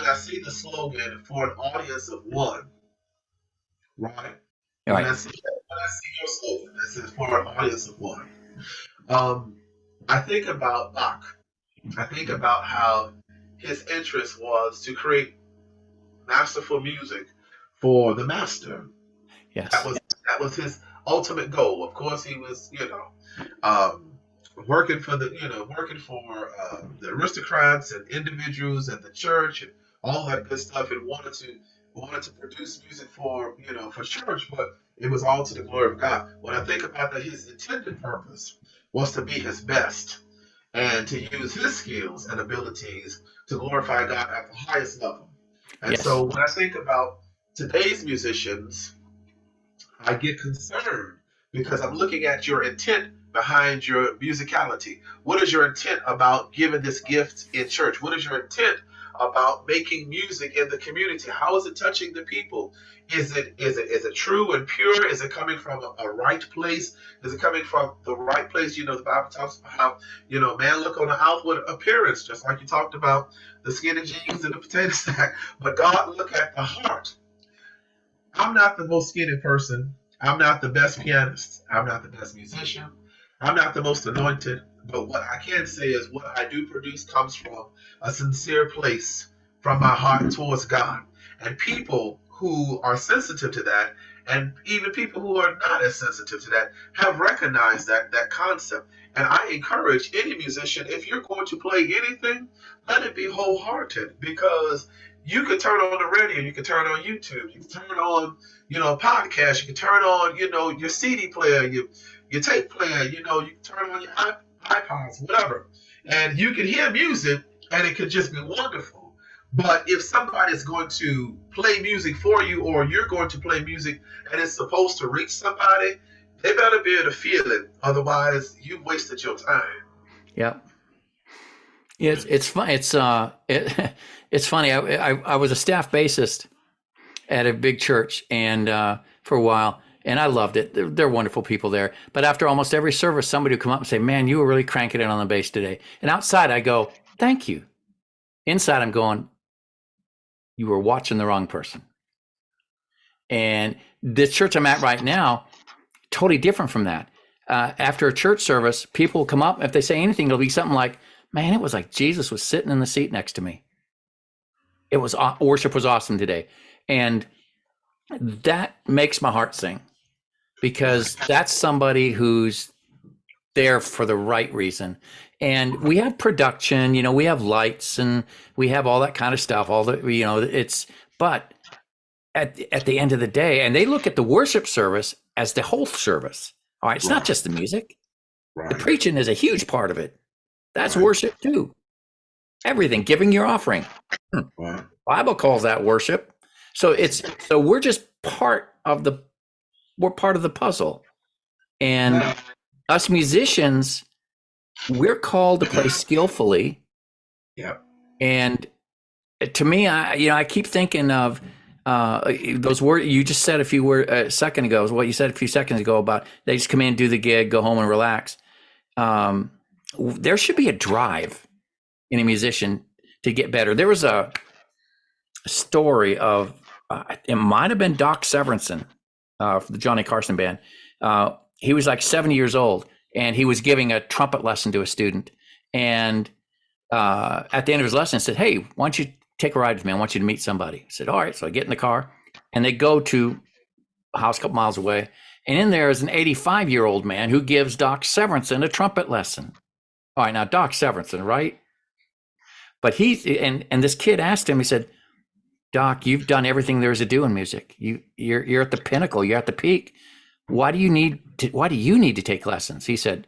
Speaker 2: I see the slogan for an audience of one, right?
Speaker 1: All right.
Speaker 2: When I see your slogan that says for an audience of one, um, I think about Bach. I think about how his interest was to create masterful music for the master. That
Speaker 1: Yes.
Speaker 2: was that was his ultimate goal. Of course, he was, um, working for the aristocrats and individuals and the church and all that good stuff, and wanted to produce music for for church, but it was all to the glory of God. When I think about that, his intended purpose was to be his best and to use his skills and abilities to glorify God at the highest level. And
Speaker 1: Yes.
Speaker 2: so when I think about today's musicians, I get concerned because I'm looking at your intent behind your musicality. What is your intent about giving this gift in church? What is your intent about making music in the community? How is it touching the people? Is it true and pure? Is it coming from a right place? Is it coming from the right place? You know, the Bible talks about how, man look on the outward appearance, just like you talked about the skinny jeans and the potato sack, but God look at the heart. I'm not the most skinny person. I'm not the best pianist. I'm not the best musician. I'm not the most anointed. But what I can say is what I do produce comes from a sincere place from my heart towards God. And people who are sensitive to that, and even people who are not as sensitive to that, have recognized that concept. And I encourage any musician, if you're going to play anything, let it be wholehearted, because you could turn on the radio, you could turn on YouTube, you can turn on, a podcast, you can turn on, your CD player, your tape player, you can turn on your iPods, whatever, and you can hear music, and it could just be wonderful. But if somebody's going to play music for you, or you're going to play music and it's supposed to reach somebody, they better be able to feel it. Otherwise, you've wasted your time.
Speaker 1: Yep. It's fun. It's funny. I was a staff bassist at a big church, and for a while, and I loved it. They're wonderful people there. But after almost every service, somebody would come up and say, "Man, you were really cranking it on the bass today." And outside, I go, "Thank you." Inside, I'm going, "You were watching the wrong person." And the church I'm at right now, totally different from that. After a church service, people will come up. If they say anything, it'll be something like, "Man, it was like Jesus was sitting in the seat next to me. It was worship was awesome today." And that makes my heart sing, because that's somebody who's there for the right reason. And we have production, we have lights, and we have all that kind of stuff. All the, but at the end of the day, and they look at the worship service as the whole service. All right, it's not just the music. The
Speaker 2: Right.
Speaker 1: preaching is a huge part of it. That's
Speaker 2: Right.
Speaker 1: worship too. Everything, giving your offering.
Speaker 2: Right.
Speaker 1: Bible calls that worship. So we're just we're part of the puzzle. And us musicians, we're called to play skillfully.
Speaker 2: Yep.
Speaker 1: And to me, I keep thinking of those words you just said a second ago, is what you said a few seconds ago about they just come in, do the gig, go home and relax. There should be a drive in a musician to get better. There was a story of, it might have been Doc Severinsen, for the Johnny Carson band. He was like 70 years old, and he was giving a trumpet lesson to a student. And at the end of his lesson, said, "Hey, why don't you take a ride with me? I want you to meet somebody." I said, "All right." So I get in the car, and they go to a house a couple miles away. And in there is an 85-year-old man who gives Doc Severinsen a trumpet lesson. All right, now Doc Severinsen, right? But and this kid asked him, he said, "Doc, you've done everything there is to do in music. You're at the pinnacle. You're at the peak. Why do you need to take lessons?" He said,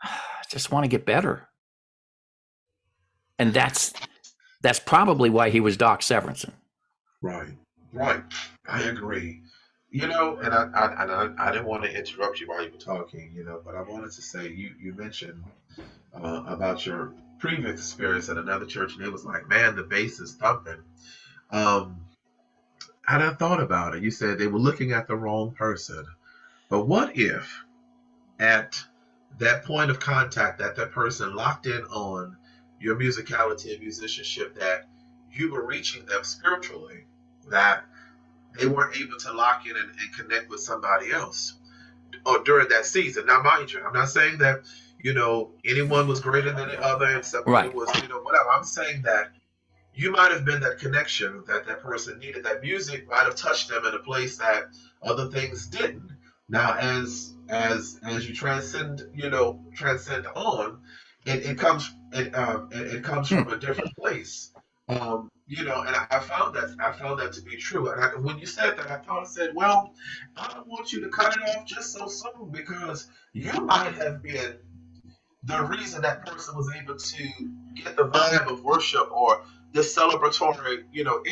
Speaker 1: "I just want to get better." And that's probably why he was Doc Severinsen.
Speaker 2: Right. Right. I agree. And I didn't want to interrupt you while you were talking, but I wanted to say you mentioned about your previous experience at another church, and it was like, man, the bass is thumping. Um, and I thought about it. You said they were looking at the wrong person. But what if at that point of contact, that person locked in on your musicality and musicianship, that you were reaching them spiritually, that they weren't able to lock in and connect with somebody else or during that season. Now, mind you, I'm not saying that, anyone was greater than the other and somebody
Speaker 1: Right.
Speaker 2: was, whatever. I'm saying that you might have been that connection that person needed. That music might have touched them in a place that other things didn't. Now, as you transcend on, it comes from a different place. And I found that to be true. And when you said that, I said, well, I don't want you to cut it off just so soon, because you might have been the reason that person was able to get the vibe of worship, or the celebratory,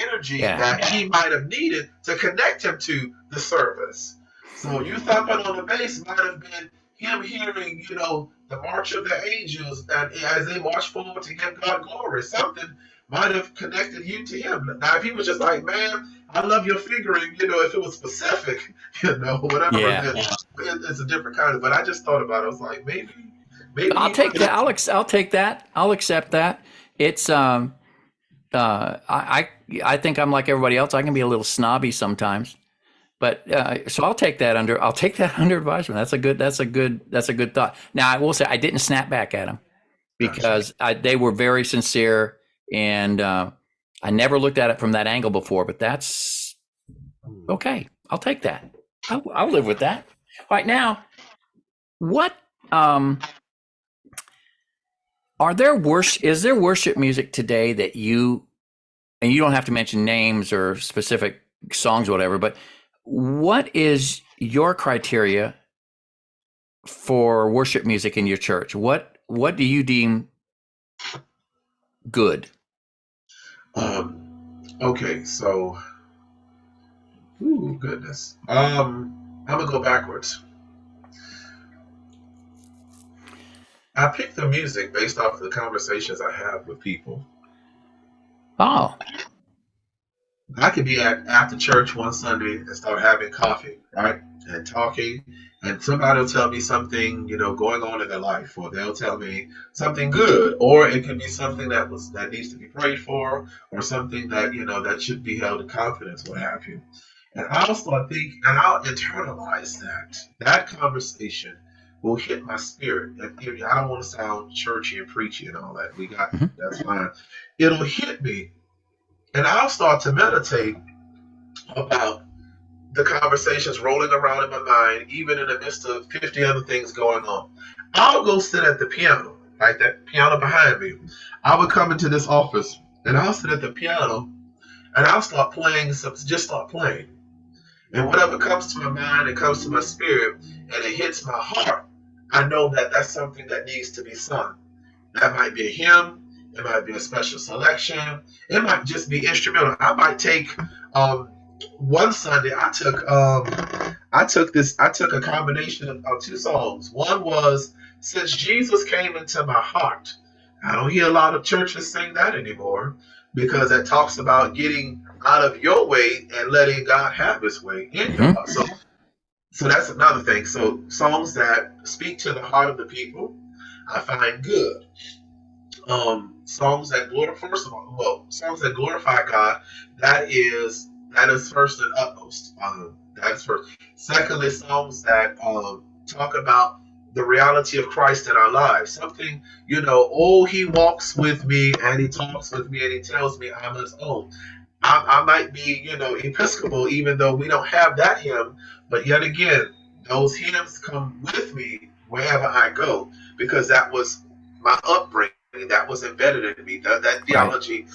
Speaker 2: energy
Speaker 1: Yeah.
Speaker 2: that he might have needed to connect him to the service. So you thumping on the bass might have been him hearing, the march of the angels, and as they march forward to give God glory, something might have connected you to him. Now, if he was just like, man, I love your fingering, if it was specific, whatever,
Speaker 1: Yeah.
Speaker 2: then it's a different kind of. But I just thought about it. I was like, maybe
Speaker 1: I'll
Speaker 2: he
Speaker 1: take that.
Speaker 2: was.
Speaker 1: I'll take that. I'll accept that. It's I think I'm like everybody else. I can be a little snobby sometimes, but so I'll take that under advisement. That's a good thought. Now I will say I didn't snap back at them
Speaker 2: Gotcha.
Speaker 1: because they were very sincere, and I never looked at it from that angle before. But that's okay. I'll take that. I'll live with that. All right, now what is there worship music today that you, and you don't have to mention names or specific songs or whatever, but what is your criteria for worship music in your church? What do you deem good?
Speaker 2: Okay, so, goodness. I'm gonna go backwards. I pick the music based off of the conversations I have with people.
Speaker 1: Oh,
Speaker 2: I could be at after church one Sunday and start having coffee, right? And talking, and somebody will tell me something, going on in their life, or they'll tell me something good, or it could be something that needs to be prayed for, or something that that should be held in confidence, what have you. And I'll start thinking, and I'll internalize that. That conversation will hit my spirit. And I don't want to sound churchy and preachy and all that. That's fine. It'll hit me, and I'll start to meditate about the conversations rolling around in my mind, even in the midst of 50 other things going on. I'll go sit at the piano, like that piano behind me. I would come into this office and I'll sit at the piano and I'll start playing, just start playing. And whatever comes to my mind, it comes to my spirit, and it hits my heart, I know that that's something that needs to be sung. That might be a hymn. It might be a special selection. It might just be instrumental. I might take one Sunday. I took a combination of two songs. One was "Since Jesus Came Into My Heart." I don't hear a lot of churches sing that anymore because it talks about getting out of your way and letting God have His way in your heart. So that's another thing. So songs that speak to the heart of the people, I find good. Songs that glorify, first of all, well, songs that glorify God, that is first and utmost. That is first. Secondly, songs that talk about the reality of Christ in our lives. Something, oh, He walks with me and He talks with me and He tells me I'm His own. I might be, Episcopal, even though we don't have that hymn, but yet again, those hymns come with me wherever I go because that was my upbringing. That was embedded in me. That
Speaker 1: right.
Speaker 2: theology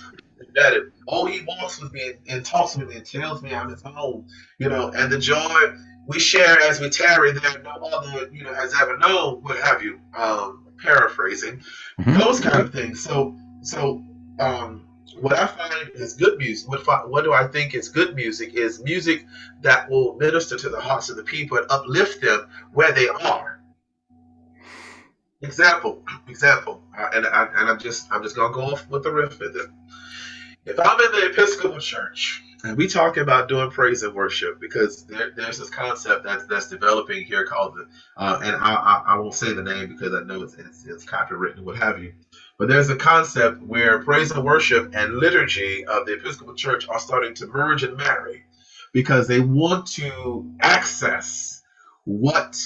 Speaker 2: embedded. Oh, He walks with me and talks with me and tells me I'm His own, and the joy we share as we tarry there, no other, has ever known, what have you, paraphrasing, those kind of things. So, what I find is good music. What do I think is good music? Is music that will minister to the hearts of the people and uplift them where they are. Example, and I'm just gonna go off with the riff with it. If I'm in the Episcopal Church and we talking about doing praise and worship, because there's this concept that's developing here called and I won't say the name because I know it's copywritten, what have you. But there's a concept where praise and worship and liturgy of the Episcopal Church are starting to merge and marry because they want to access what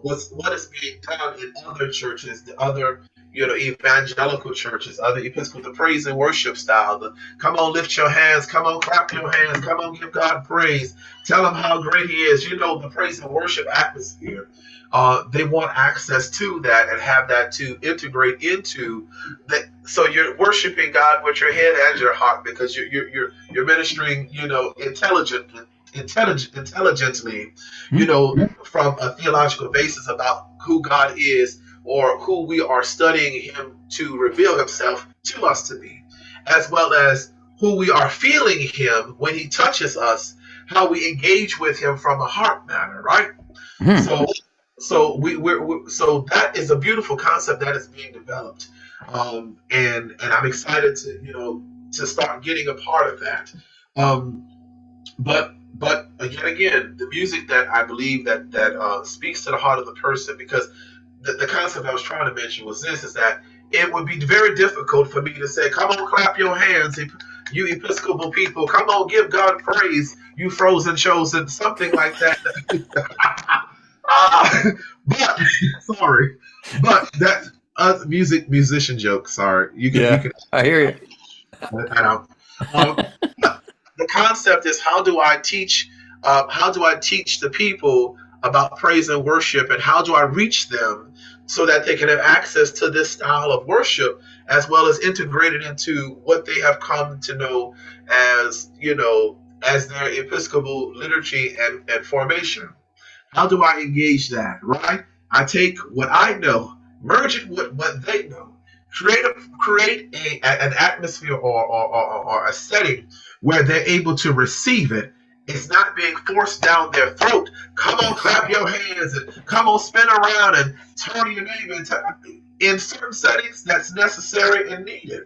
Speaker 2: what is being done in other churches, the other evangelical churches, other Episcopal, the praise and worship style. The come on, lift your hands, come on, clap your hands, come on, give God praise, tell Him how great He is. The praise and worship atmosphere. They want access to that and have that to integrate into that. So you're worshiping God with your head and your heart because you're ministering, intelligently, from a theological basis about who God is or who we are studying Him to reveal Himself to us to be. as well as who we are feeling him when he touches us, how we engage with him from a heart matter, right?
Speaker 1: Hmm.
Speaker 2: So, so that is a beautiful concept that is being developed, and I'm excited to to start getting a part of that. Um, but yet again, the music that I believe that speaks to the heart of the person, because the concept I was trying to mention was this: is that it would be very difficult for me to say, "Come on, clap your hands, you Episcopal people! Come on, give God praise, you frozen chosen," something like that. Ah, but sorry, but that musician joke. Sorry, you
Speaker 1: Yeah,
Speaker 2: can
Speaker 1: I hear you.
Speaker 2: edit that out. The concept is, how do I teach the people about praise and worship, and how do I reach them so that they can have access to this style of worship, as well as integrate it into what they have come to know as as their Episcopal liturgy and formation. How do I engage that, right? I take what I know, merge it with what they know, create an atmosphere, or a setting where they're able to receive it. It's not being forced down their throat. Come on, clap your hands, and come on, spin around and turn your neighbor. In certain settings, that's necessary and needed.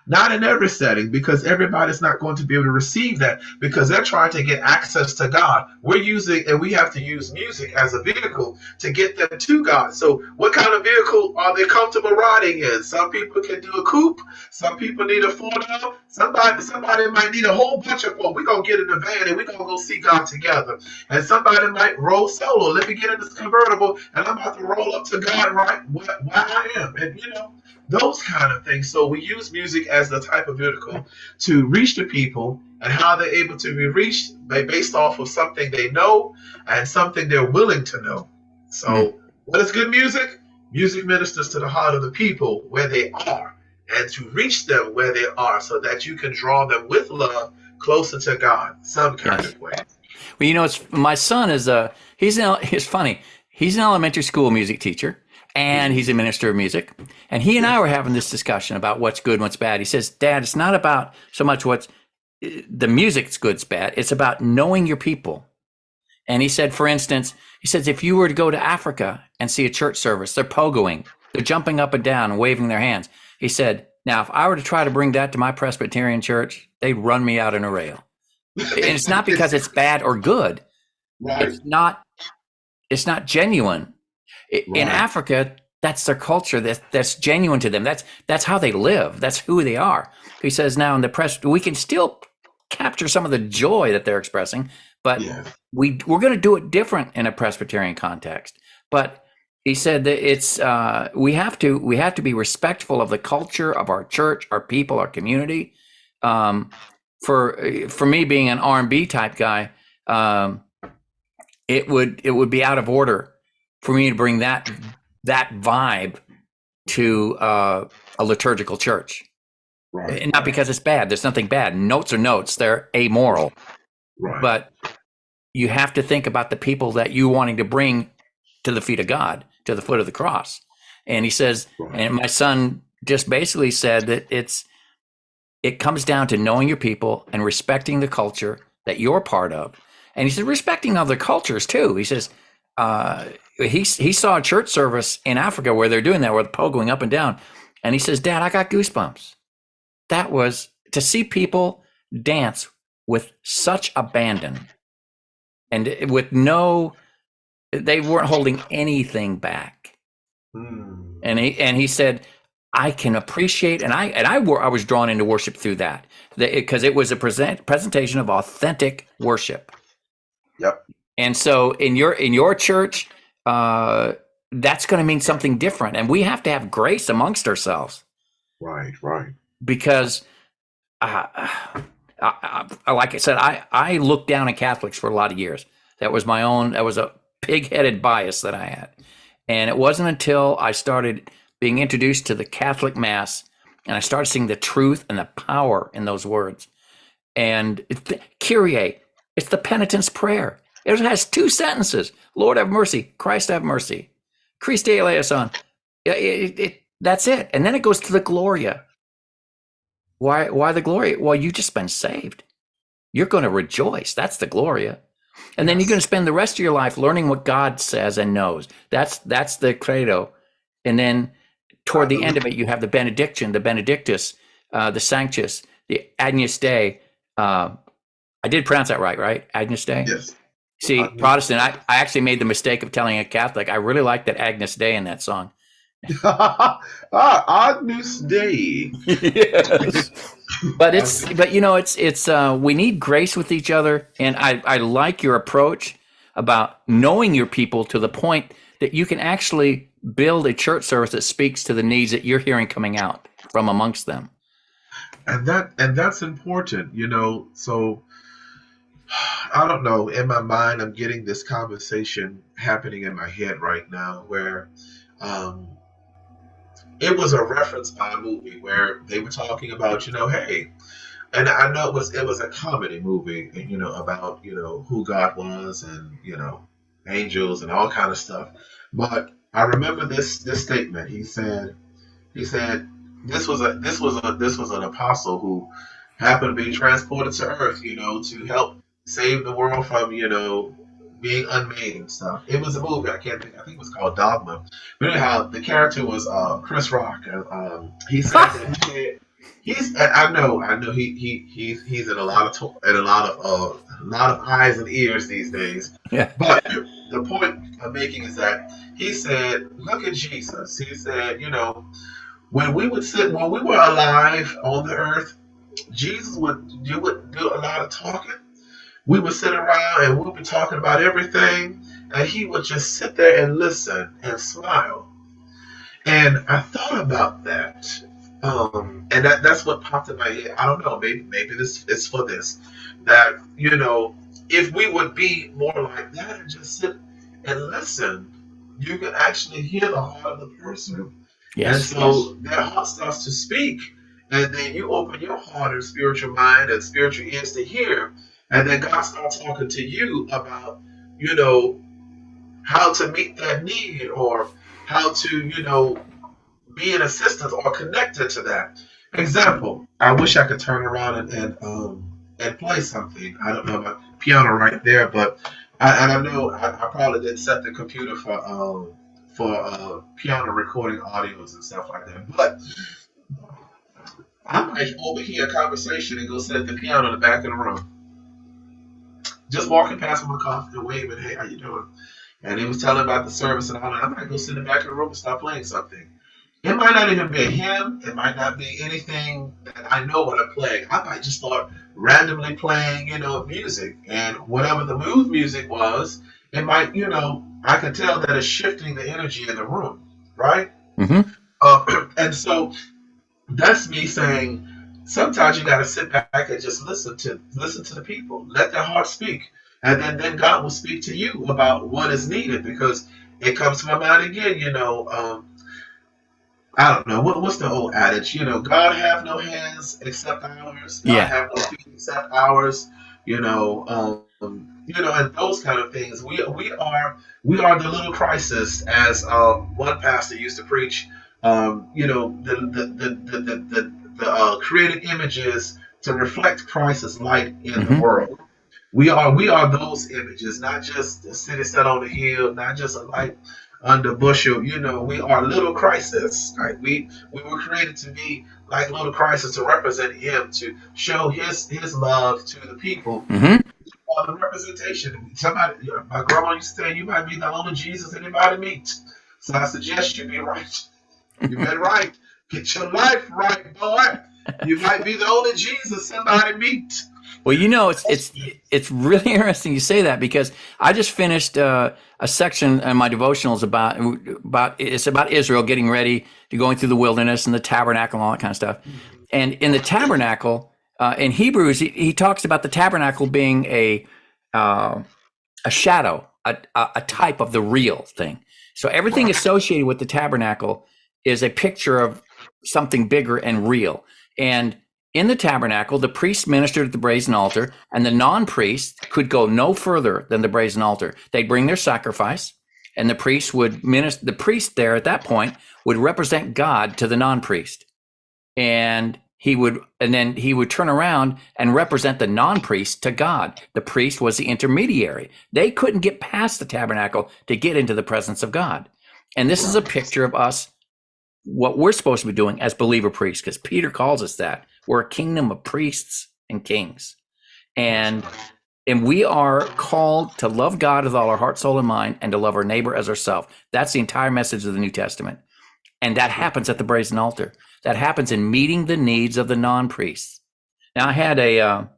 Speaker 2: Not in every setting, because everybody's not going to be able to receive that, because they're trying to get access to God. We have to use music as a vehicle to get them to God. So, what kind of vehicle are they comfortable riding in? Some people can do a coupe. Some people need a 4 door. Somebody might need a whole bunch of them. We're gonna get in the van and we're gonna go see God together. And somebody might roll solo. Let me get in this convertible and I'm about to roll up to God right where I am. And those kind of things. So we use music as the type of vehicle to reach the people, and how they're able to be reached based off of something they know and something they're willing to know.
Speaker 1: Hmm.
Speaker 2: So, what is good music? Music ministers to the heart of the people where they are, and to reach them where they are, so that you can draw them with love closer to God, some kind
Speaker 1: Yes.
Speaker 2: of way.
Speaker 1: Well, it's my son is he's funny. He's an elementary school music teacher, and he's a minister of music. And he and I were having this discussion about what's good and what's bad. He says, "Dad, it's not about so much what's the music's good's bad. It's about knowing your people." And he said, for instance, he says, if you were to go to Africa and see a church service, they're pogoing, they're jumping up and down and waving their hands. He said, now, if I were to try to bring that to my Presbyterian church, they'd run me out in a rail. And it's not because it's bad or good.
Speaker 2: Right,
Speaker 1: It's not. It's not genuine. In
Speaker 2: right,
Speaker 1: Africa, that's their culture. That's genuine to them. That's how they live. That's who they are. He says now in the press, we can still capture some of the joy that they're expressing, but
Speaker 2: yeah,
Speaker 1: we're going to do it different in a Presbyterian context. But he said that it's we have to be respectful of the culture of our church, our people, our community. Um, for me being an R&B type guy, it would be out of order for me to bring that vibe to a liturgical church.
Speaker 2: right,
Speaker 1: And not
Speaker 2: right,
Speaker 1: because it's bad. There's nothing bad. Notes are notes. They're amoral.
Speaker 2: right,
Speaker 1: But you have to think about the people that you wanting to bring to the feet of God, to the foot of the cross. And he says,
Speaker 2: right,
Speaker 1: and my son just basically said that it comes down to knowing your people and respecting the culture that you're part of. And he said, respecting other cultures too. He says, he saw a church service in Africa where they're doing that, where they're pogoing up and down. And he says, Dad, I got goosebumps. That was to see people dance with such abandon and with they weren't holding anything back.
Speaker 2: mm,
Speaker 1: And he said, I can appreciate, and I was drawn into worship through that, because it was a presentation of authentic worship.
Speaker 2: yep,
Speaker 1: And so in your church, that's going to mean something different, and we have to have grace amongst ourselves,
Speaker 2: right, right,
Speaker 1: because like I said, I looked down at Catholics for a lot of years. That was a pig-headed bias that I had. And it wasn't until I started being introduced to the Catholic Mass and I started seeing the truth and the power in those words. And Kyrie, it's the penitent's prayer. It has 2 sentences: Lord have mercy, Christ have mercy, Christe eleison. That's it. And then it goes to the Gloria. Why the Gloria? Well, you just been saved. You're going to rejoice. That's the Gloria. And then you're going to
Speaker 2: Yes.
Speaker 1: spend the rest of your life learning what God says and knows. That's the credo. And then toward the end of it, you have the benediction, the benedictus, the sanctus, the Agnus Dei. I did pronounce that right? Agnus Dei.
Speaker 2: Yes.
Speaker 1: See, Protestant, I actually made the mistake of telling a Catholic I really like that Agnus Dei in that song.
Speaker 2: Agnus Dei.
Speaker 1: Yes. But it's we need grace with each other, and I like your approach about knowing your people to the point that you can actually build a church service that speaks to the needs that you're hearing coming out from amongst them.
Speaker 2: And that's important, so I don't know, in my mind I'm getting this conversation happening in my head right now where um it was a reference by a movie where they were talking about, hey, and I know it was a comedy movie, about who God was and angels and all kind of stuff. But I remember this statement. He said this was an apostle who happened to be transported to Earth, to help save the world from being unmade and stuff. It was a movie. I can't think. I think it was called Dogma. But anyhow, the character was Chris Rock. And, he said that he's. And I know he's in a lot of a lot of eyes and ears these days.
Speaker 1: Yeah.
Speaker 2: But the point I'm making is that he said, "Look at Jesus." He said, when we were alive on the earth, Jesus would do a lot of talking. We would sit around and we'd be talking about everything, and he would just sit there and listen and smile. And I thought about that, and that's what popped in my head. I don't know, maybe this is for this. That if we would be more like that and just sit and listen, you can actually hear the heart of the person. And
Speaker 1: Yes.
Speaker 2: so their heart starts to speak, and then you open your heart and spiritual mind and spiritual ears to hear, and then God starts talking to you about, how to meet that need or how to, be an assistance or connected to that. Example, I wish I could turn around and play something. I don't know my piano right there, but I know I probably didn't set the computer for piano recording audios and stuff like that. But I might overhear a conversation and go sit at the piano in the back of the room. Just walking past my coffee and waving, "Hey, how you doing?" And he was telling about the service and all that. I might go sit in the back of the room and start playing something. It might not even be a hymn. It might not be anything that I know what I'm playing. I might just start randomly playing, music. And whatever the mood music was, it might, I can tell that it's shifting the energy in the room, right?
Speaker 1: Mm-hmm.
Speaker 2: And so that's me saying sometimes you got to sit back and just listen to the people, let their heart speak, and then God will speak to you about what is needed, because it comes to my mind again. I don't know what's the old adage. God have no hands except ours. God
Speaker 1: Yeah.
Speaker 2: have no feet except ours. And those kind of things. We are the little crisis, as one pastor used to preach. The created images to reflect Christ's light in the world. We are those images, not just a city set on the hill, not just a light under bushel. We are little Christs. Right? We were created to be like little Christs, to represent Him, to show His love to the people.
Speaker 1: Mm-hmm.
Speaker 2: Or the representation. Somebody, my grandma used to say, "You might be the only Jesus anybody meets." So I suggest you be right. You been right. Get your life right, boy. You might be the only Jesus somebody meet.
Speaker 1: Well, it's really interesting you say that, because I just finished a section in my devotionals about Israel getting ready to going through the wilderness and the tabernacle and all that kind of stuff. And in the tabernacle, in Hebrews, he talks about the tabernacle being a shadow, a type of the real thing. So everything associated with the tabernacle is a picture of something bigger and real. And in the tabernacle, the priest ministered at the brazen altar, and the non-priest could go no further than the brazen altar. They'd bring their sacrifice, and the priest would minister. The priest there at that point would represent God to the non-priest. And he would turn around and represent the non-priest to God. The priest was the intermediary. They couldn't get past the tabernacle to get into the presence of God. And this is a picture of us, what we're supposed to be doing as believer priests, because Peter calls us that. We're a kingdom of priests and kings. And we are called to love God with all our heart, soul, and mind, and to love our neighbor as ourselves. That's the entire message of the New Testament. And that happens at the brazen altar. That happens in meeting the needs of the non-priests. Now, I had a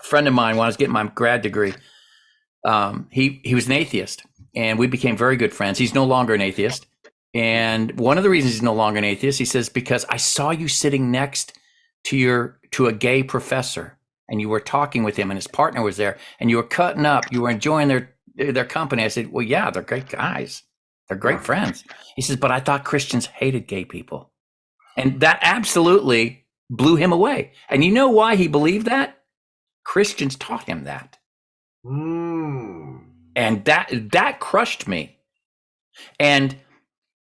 Speaker 1: friend of mine when I was getting my grad degree. He was an atheist, and we became very good friends. He's no longer an atheist. And one of the reasons he's no longer an atheist, he says, because I saw you sitting next to a gay professor, and you were talking with him, and his partner was there, and you were cutting up. You were enjoying their company. I said, well, yeah, they're great guys. They're great friends. He says, but I thought Christians hated gay people. And that absolutely blew him away. And you know why he believed that? Christians taught him that. And that crushed me. And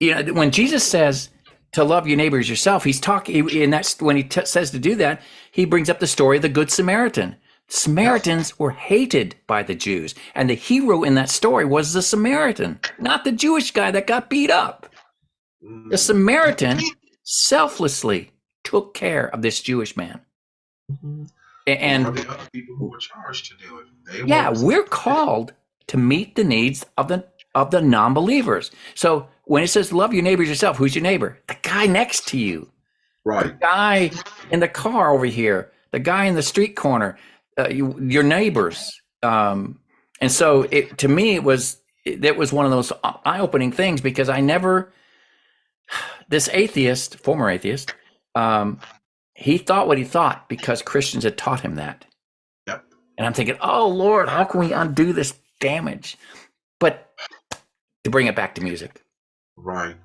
Speaker 1: when Jesus says to love your neighbor as yourself, he's talking, and that's when he says to do that, he brings up the story of the Good Samaritan. Samaritans were hated by the Jews, and the hero in that story was the Samaritan, not the Jewish guy that got beat up. The Samaritan selflessly took care of this Jewish man. And
Speaker 2: the other people who were charged to do it.
Speaker 1: We're called to meet the needs of the non-believers. So when it says love your neighbor as yourself, who's your neighbor? The guy next to you.
Speaker 2: Right.
Speaker 1: The guy in the car over here. The guy in the street corner. Your neighbors. And so to me, it was one of those eye-opening things, because this former atheist, he thought what he thought because Christians had taught him that.
Speaker 2: Yep.
Speaker 1: And I'm thinking, oh Lord, how can we undo this damage? But to bring it back to music.
Speaker 2: Right.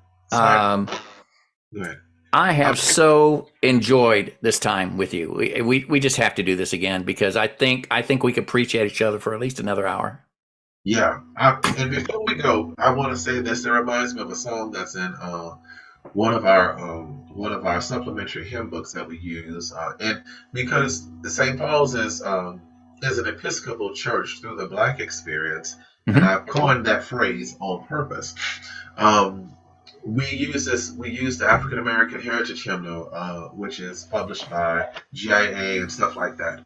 Speaker 2: Good.
Speaker 1: I have so enjoyed this time with you. We just have to do this again, because I think we could preach at each other for at least another hour.
Speaker 2: Yeah. And before we go, I want to say this. It reminds me of a song that's in one of our supplementary hymn books that we use, and because the St. Paul's is an Episcopal church through the Black experience, and I've coined that phrase on purpose. We use the African American Heritage Hymnal, which is published by GIA and stuff like that.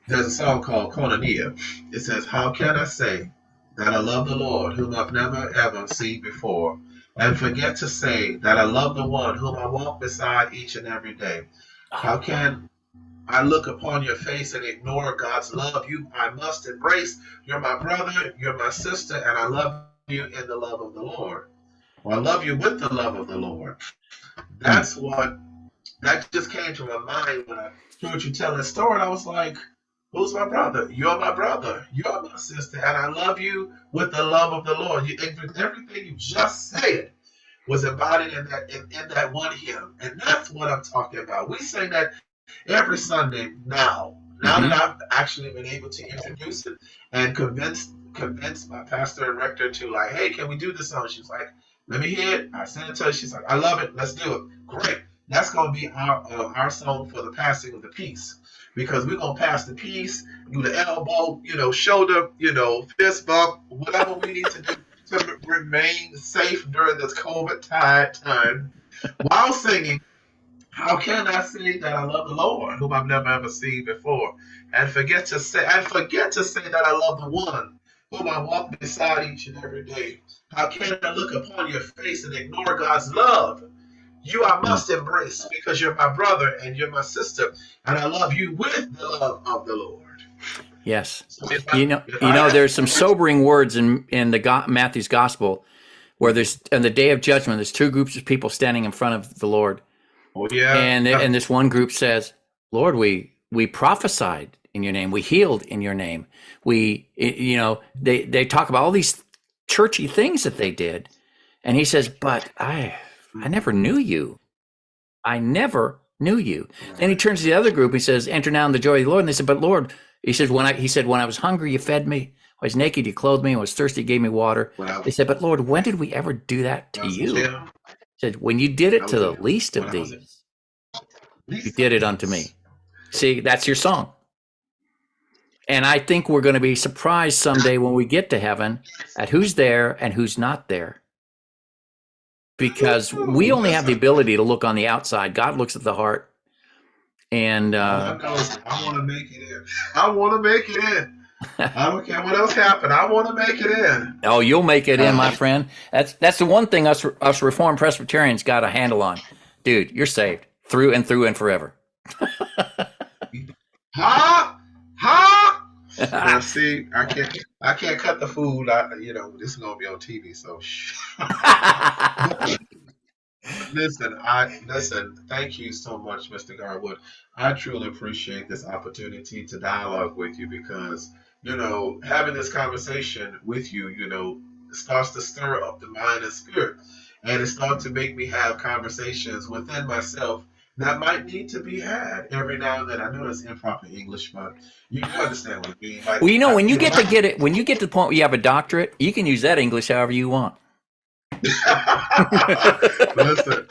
Speaker 2: There's a song called Kononia. It says, how can I say that I love the Lord whom I've never ever seen before, and forget to say that I love the one whom I walk beside each and every day? How can I look upon your face and ignore God's love? You I must embrace. You're my brother, you're my sister, and I love you in the love of the Lord. Well, I love you with the love of the Lord. That just came to my mind when I heard you tell that story. And I was like, who's my brother? You're my brother. You're my sister. And I love you with the love of the Lord. Everything you just said was embodied in that one hymn. And that's what I'm talking about. We sing that every Sunday now. Now that I've actually been able to introduce it and convince my pastor and rector to, like, hey, can we do this song? She was like, let me hear it. I sent it to her. She's like, I love it. Let's do it. Great. That's going to be our song for the passing of the peace, because we're going to pass the peace, do the elbow, shoulder, fist bump, whatever we need to do to remain safe during this COVID time, while singing, how can I say that I love the Lord whom I've never ever seen before, and forget to say that I love the one whom I walk beside each and every day? How can I look upon your face and ignore God's love? You I must embrace, because you're my brother and you're my sister, and I love you with the love of the Lord.
Speaker 1: Yes. So there's some sobering words in Matthew's gospel, where there's, on the day of judgment, there's two groups of people standing in front of the Lord.
Speaker 2: Oh yeah.
Speaker 1: And this one group says, Lord, we prophesied in your name. We healed in your name. They talk about all these churchy things that they did. And he says, but I never knew you. I never knew you. Then he turns to the other group. He says, enter now in the joy of the Lord. And they said, but Lord, he said, when I was hungry, you fed me. I was naked, you clothed me. I was thirsty, you gave me water. They said, but Lord, when did we ever do that to you? He said, when you did it to the least of these. You did it unto me. See, that's your song. And I think we're going to be surprised someday when we get to heaven at who's there and who's not there. Because we only have the ability to look on the outside. God looks at the heart. And
Speaker 2: I want to make it in. I want to make it in. I don't care what else happened. I want to make it in.
Speaker 1: Oh, you'll make it in, my friend. That's the one thing us Reformed Presbyterians got a handle on. Dude, you're saved through and forever.
Speaker 2: Now, see, I can't cut the food. This is gonna be on TV, so listen. Thank you so much, Mr. Garwood. I truly appreciate this opportunity to dialogue with you because having this conversation with you, starts to stir up the mind and spirit, and it starts to make me have conversations within myself that might need to be had every now and then. I know that's improper English, but you understand what I mean. Like,
Speaker 1: well, when you get to the point where you have a doctorate, you can use that English however you want.
Speaker 2: Listen.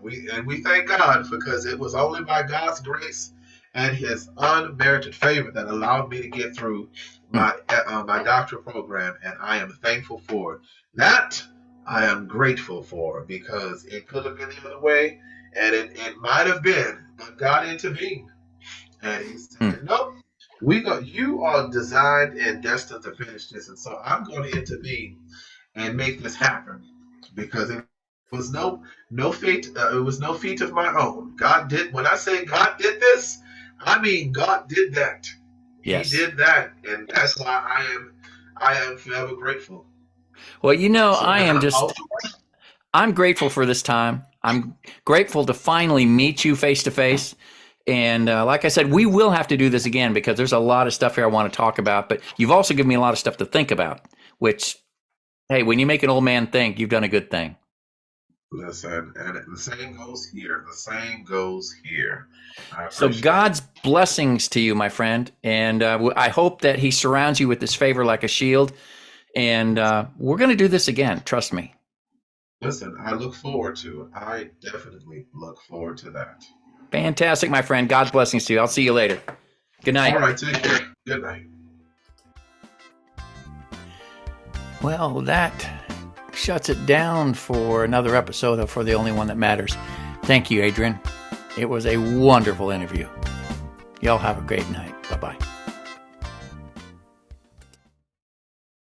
Speaker 2: We thank God because it was only by God's grace and His unmerited favor that allowed me to get through my doctorate program, and I am thankful for it. That I am grateful for, because it could have been the other way, and it might have been, but God intervened, and He said, "Nope, you are designed and destined to finish this, and so I'm going to intervene and make this happen, because it was no feat. It was no feat of my own. God did. When I say God did this, I mean God did that.
Speaker 1: Yes.
Speaker 2: He did that, and that's why I am forever grateful."
Speaker 1: Well, I'm grateful for this time. I'm grateful to finally meet you face to face. And like I said, we will have to do this again because there's a lot of stuff here I want to talk about. But you've also given me a lot of stuff to think about, which, hey, when you make an old man think, you've done a good thing.
Speaker 2: Listen, and the same goes here.
Speaker 1: So God's blessings to you, my friend. And I hope that He surrounds you with this favor like a shield. And we're going to do this again. Trust me.
Speaker 2: Listen, I look forward to it. I definitely look forward to that.
Speaker 1: Fantastic, my friend. God's blessings to you. I'll see you later. Good night.
Speaker 2: All right, take care. Good night.
Speaker 1: Well, that shuts it down for another episode of For the Only One That Matters. Thank you, Adrian. It was a wonderful interview. Y'all have a great night. Bye-bye.